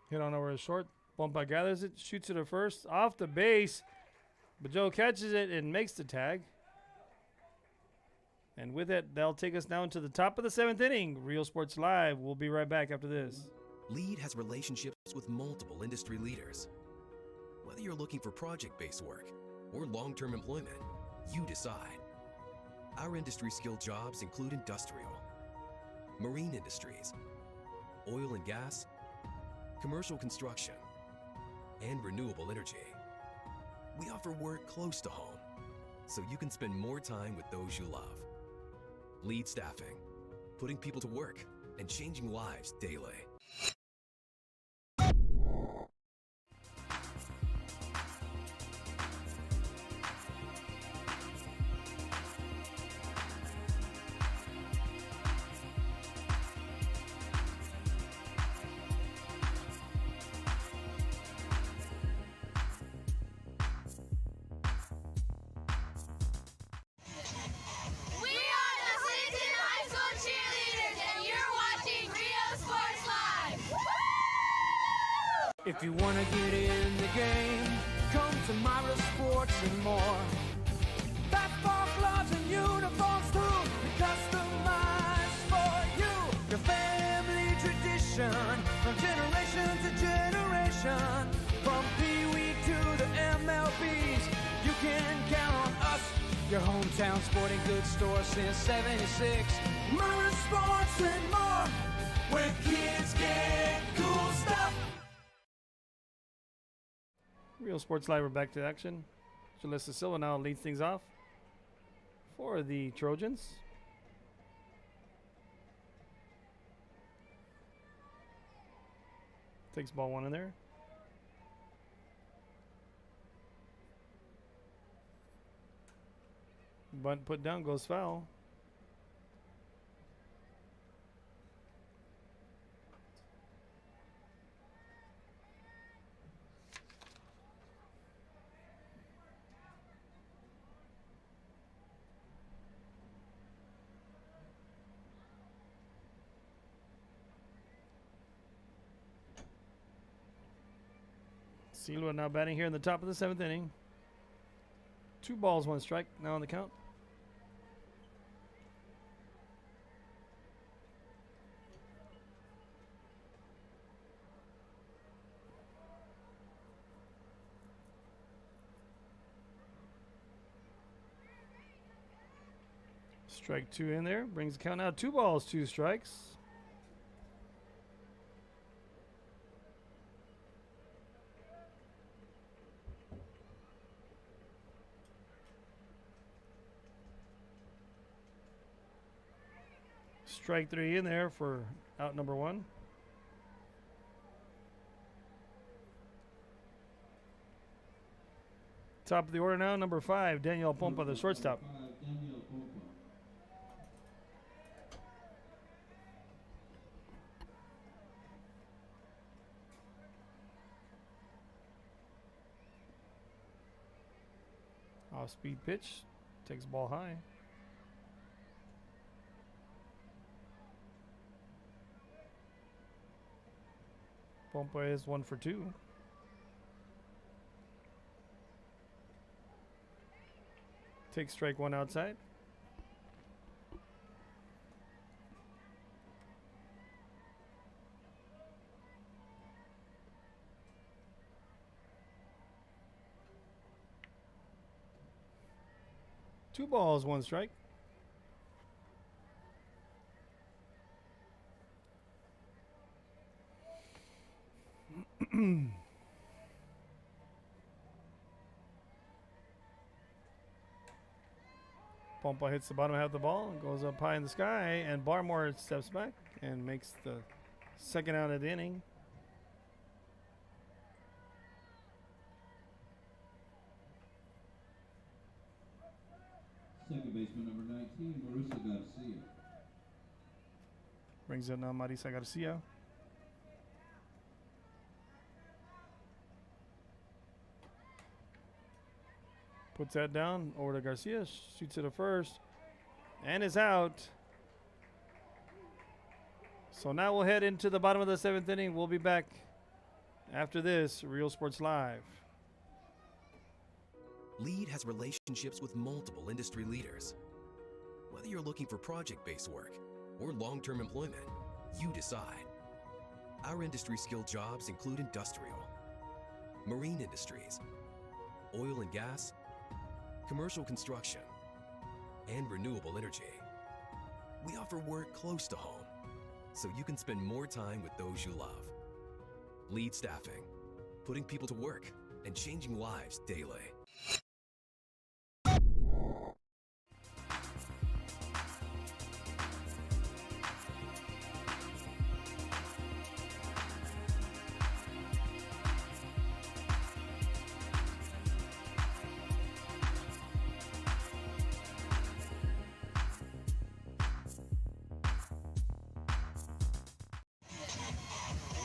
Hit on over his short. Bompa gathers it, shoots it at first, off the base. But Joe catches it and makes the tag. And with it, that'll take us down to the top of the 7th inning. Real Sports Live. We'll be right back after this. Lead has relationships with multiple industry leaders. Whether you're looking for project-based work or long-term employment, you decide. Our industry-skilled jobs include industrial, marine industries, oil and gas, commercial construction, and renewable energy. We offer work close to home, so you can spend more time with those you love. Lead Staffing, putting people to work and changing lives daily. We are the Clinton High School cheerleaders, and you're watching Rio Sports Live. If you wanna get in the game, Come to Myra Sports and more. Basketball gloves and uniforms too, customized for you. Your family tradition, from generation to generation. From Pee Wee to the MLBs, you can count on us. Your hometown sporting goods store since '76. Myra Sports and more, where kids get cool stuff. Real Sports Live, we're back to action. Jalissa Silva now leads things off for the Trojans. Takes ball one in there. Bunt put down, goes foul. Silva now batting here in the top of the 7th inning. 2 balls, 1 strike now on the count. Strike 2 in there. Brings the count now 2 balls, 2 strikes. Strike 3 in there for out number 1. Top of the order now, number 5, Daniel Pompa, the shortstop. Daniel Pompa. Off speed pitch, takes ball high. Pompa is 1 for 2. Takes strike 1 outside. Two balls, 1 strike. Pompa hits the bottom half of the ball and goes up high in the sky, and Barmore steps back and makes the 2nd out of the inning. Second baseman number 19, Marisa Garcia. Brings in now Marisa Garcia. Puts that down over to Garcia, shoots it at first, and is out. So now we'll head into the bottom of the 7th inning. We'll be back after this, Real Sports Live. Lead has relationships with multiple industry leaders. Whether you're looking for project-based work or long-term employment, you decide. Our industry-skilled jobs include industrial, marine industries, oil and gas, commercial construction, and renewable energy. We offer work close to home, so you can spend more time with those you love. Lead Staffing, putting people to work and changing lives daily.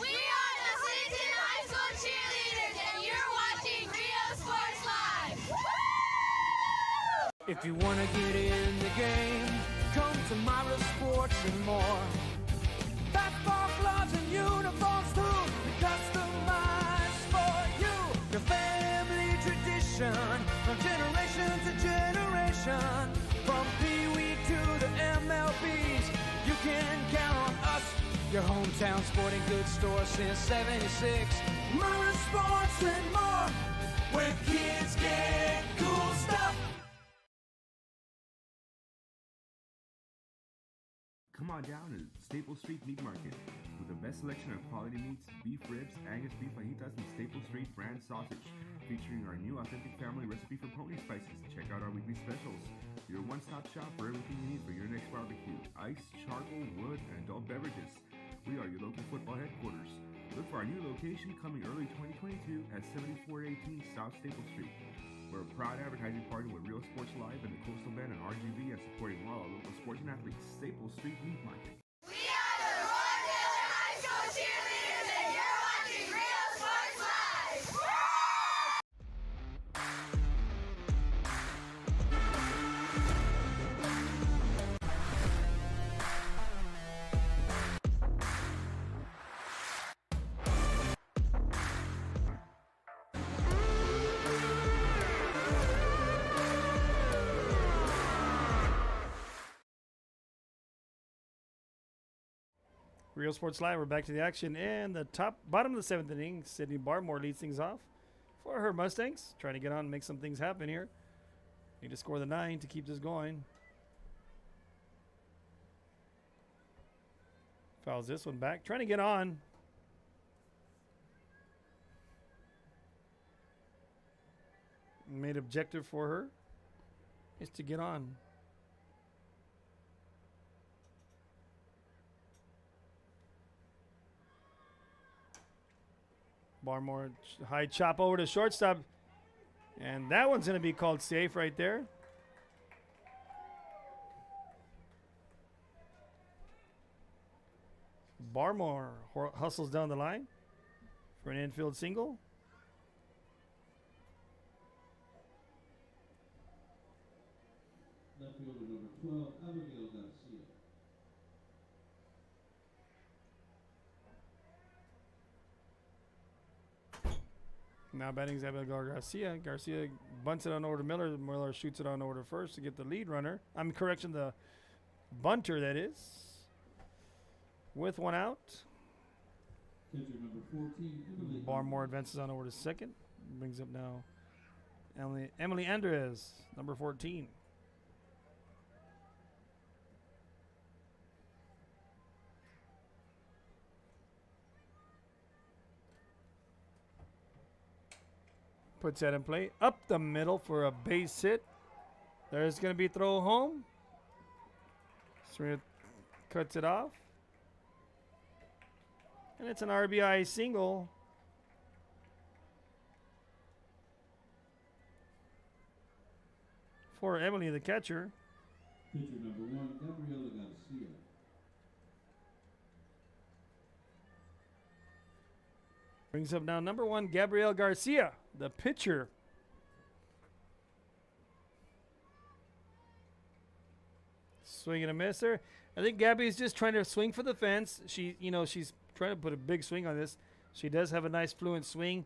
We are the Clinton High School cheerleaders, and you're watching Rio Sports Live. Woo! If you want to get in the game, come to Myra Sports and more. Basketball gloves and uniforms too, customized for you. Your family Your hometown sporting goods store since 76. Murder Sports and more, where kids get cool stuff. Come on down to Staple Street Meat Market with the best selection of quality meats, beef ribs, Angus beef fajitas, and Staple Street brand sausage, featuring our new authentic family recipe for pony spices. Check out our weekly specials. Your one-stop shop for everything you need for your next barbecue: ice, charcoal, wood, and adult beverages. We are your local football headquarters. Look for our new location coming early 2022 at 7418 South Staple Street. We're a proud advertising partner with Real Sports Live and the Coastal Band and RGV, and supporting all our local sports and athletes. Staple Street Meat Market. We are the Roy Miller High School cheerleaders, and you're watching Real Sports Live. Real Sports Live, we're back to the action. And the bottom of the seventh inning, Sydney Barmore leads things off for her Mustangs. Trying to get on and make some things happen here. Need to score the 9 to keep this going. Fouls this one back. Trying to get on. Made objective for her is to get on. Barmore high chop over to shortstop. And that one's going to be called safe right there. Barmore hustles down the line for an infield single. Left fielder number 12, Abigail Garcia. Now batting is Abigail Garcia. Garcia bunts it on over to Miller. Miller shoots it on over to first to get the lead runner. Correction, the bunter, that is. With one out. Catcher number 14, Emily. Barmore advances on over to second. Brings up now Emily Andres, number 14. Puts that in play. Up the middle for a base hit. There's going to be throw home. Smith cuts it off. And it's an RBI single. For Emily, the catcher. Pitcher number 1, Gabriela Garcia. Brings up now number 1, Gabrielle Garcia, the pitcher. Swing and a miss there. I think Gabby's just trying to swing for the fence. She's trying to put a big swing on this. She does have a nice fluent swing.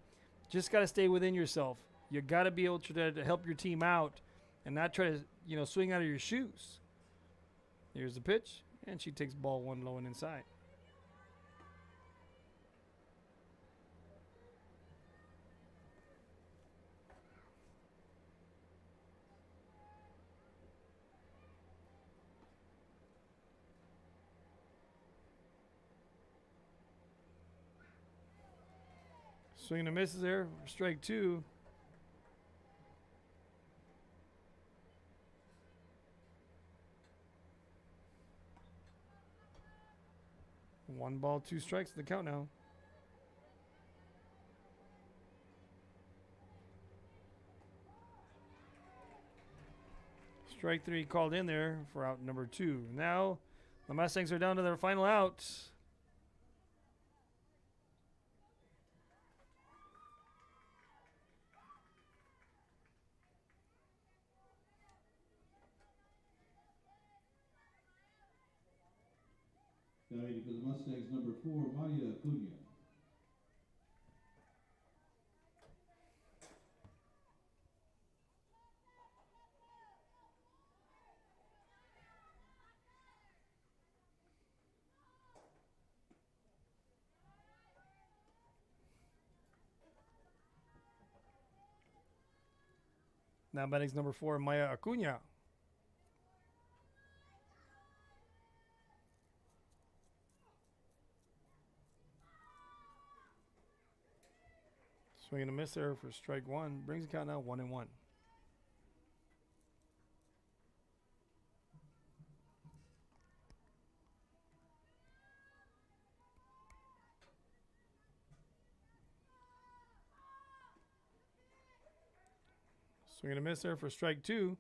Just got to stay within yourself. You got to be able to help your team out and not try to, swing out of your shoes. Here's the pitch, and she takes ball 1 low and inside. Swing and a misses there. Strike 2. One ball, 2 strikes. The count now. Strike 3 called in there for out number 2. Now the Mustangs are down to their final out. Batting for the Mustangs, number 4, Maya Cunha. Now batting's number 4, Maya Acuna. Swing and a miss there for strike 1. Brings the count now 1-1. Swing and a miss there for strike 2.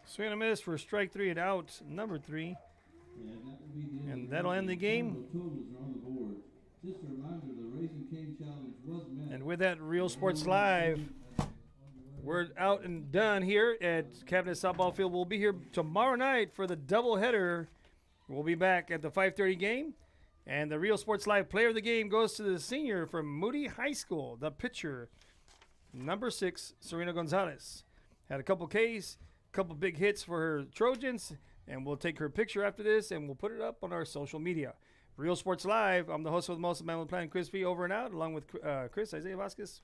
Swing and a miss for strike 3 and out, number 3. Yeah, that will be the end And of that'll end the game. Totals are on the board. Just a reminder, the Raising Cane Challenge was met. And with that, Real Sports Live, we're out and done here at Cabinet Softball Field. We'll be here tomorrow night for the doubleheader. We'll be back at the 5:30 game. And the Real Sports Live player of the game goes to the senior from Moody High School, the pitcher, number 6, Serena Gonzalez. Had a couple Ks, couple big hits for her Trojans, and we'll take her picture after this, and we'll put it up on our social media. Real Sports Live, I'm the host with the most, man with the plan, Chris P. Over and out, along with Chris, Isaiah Vasquez.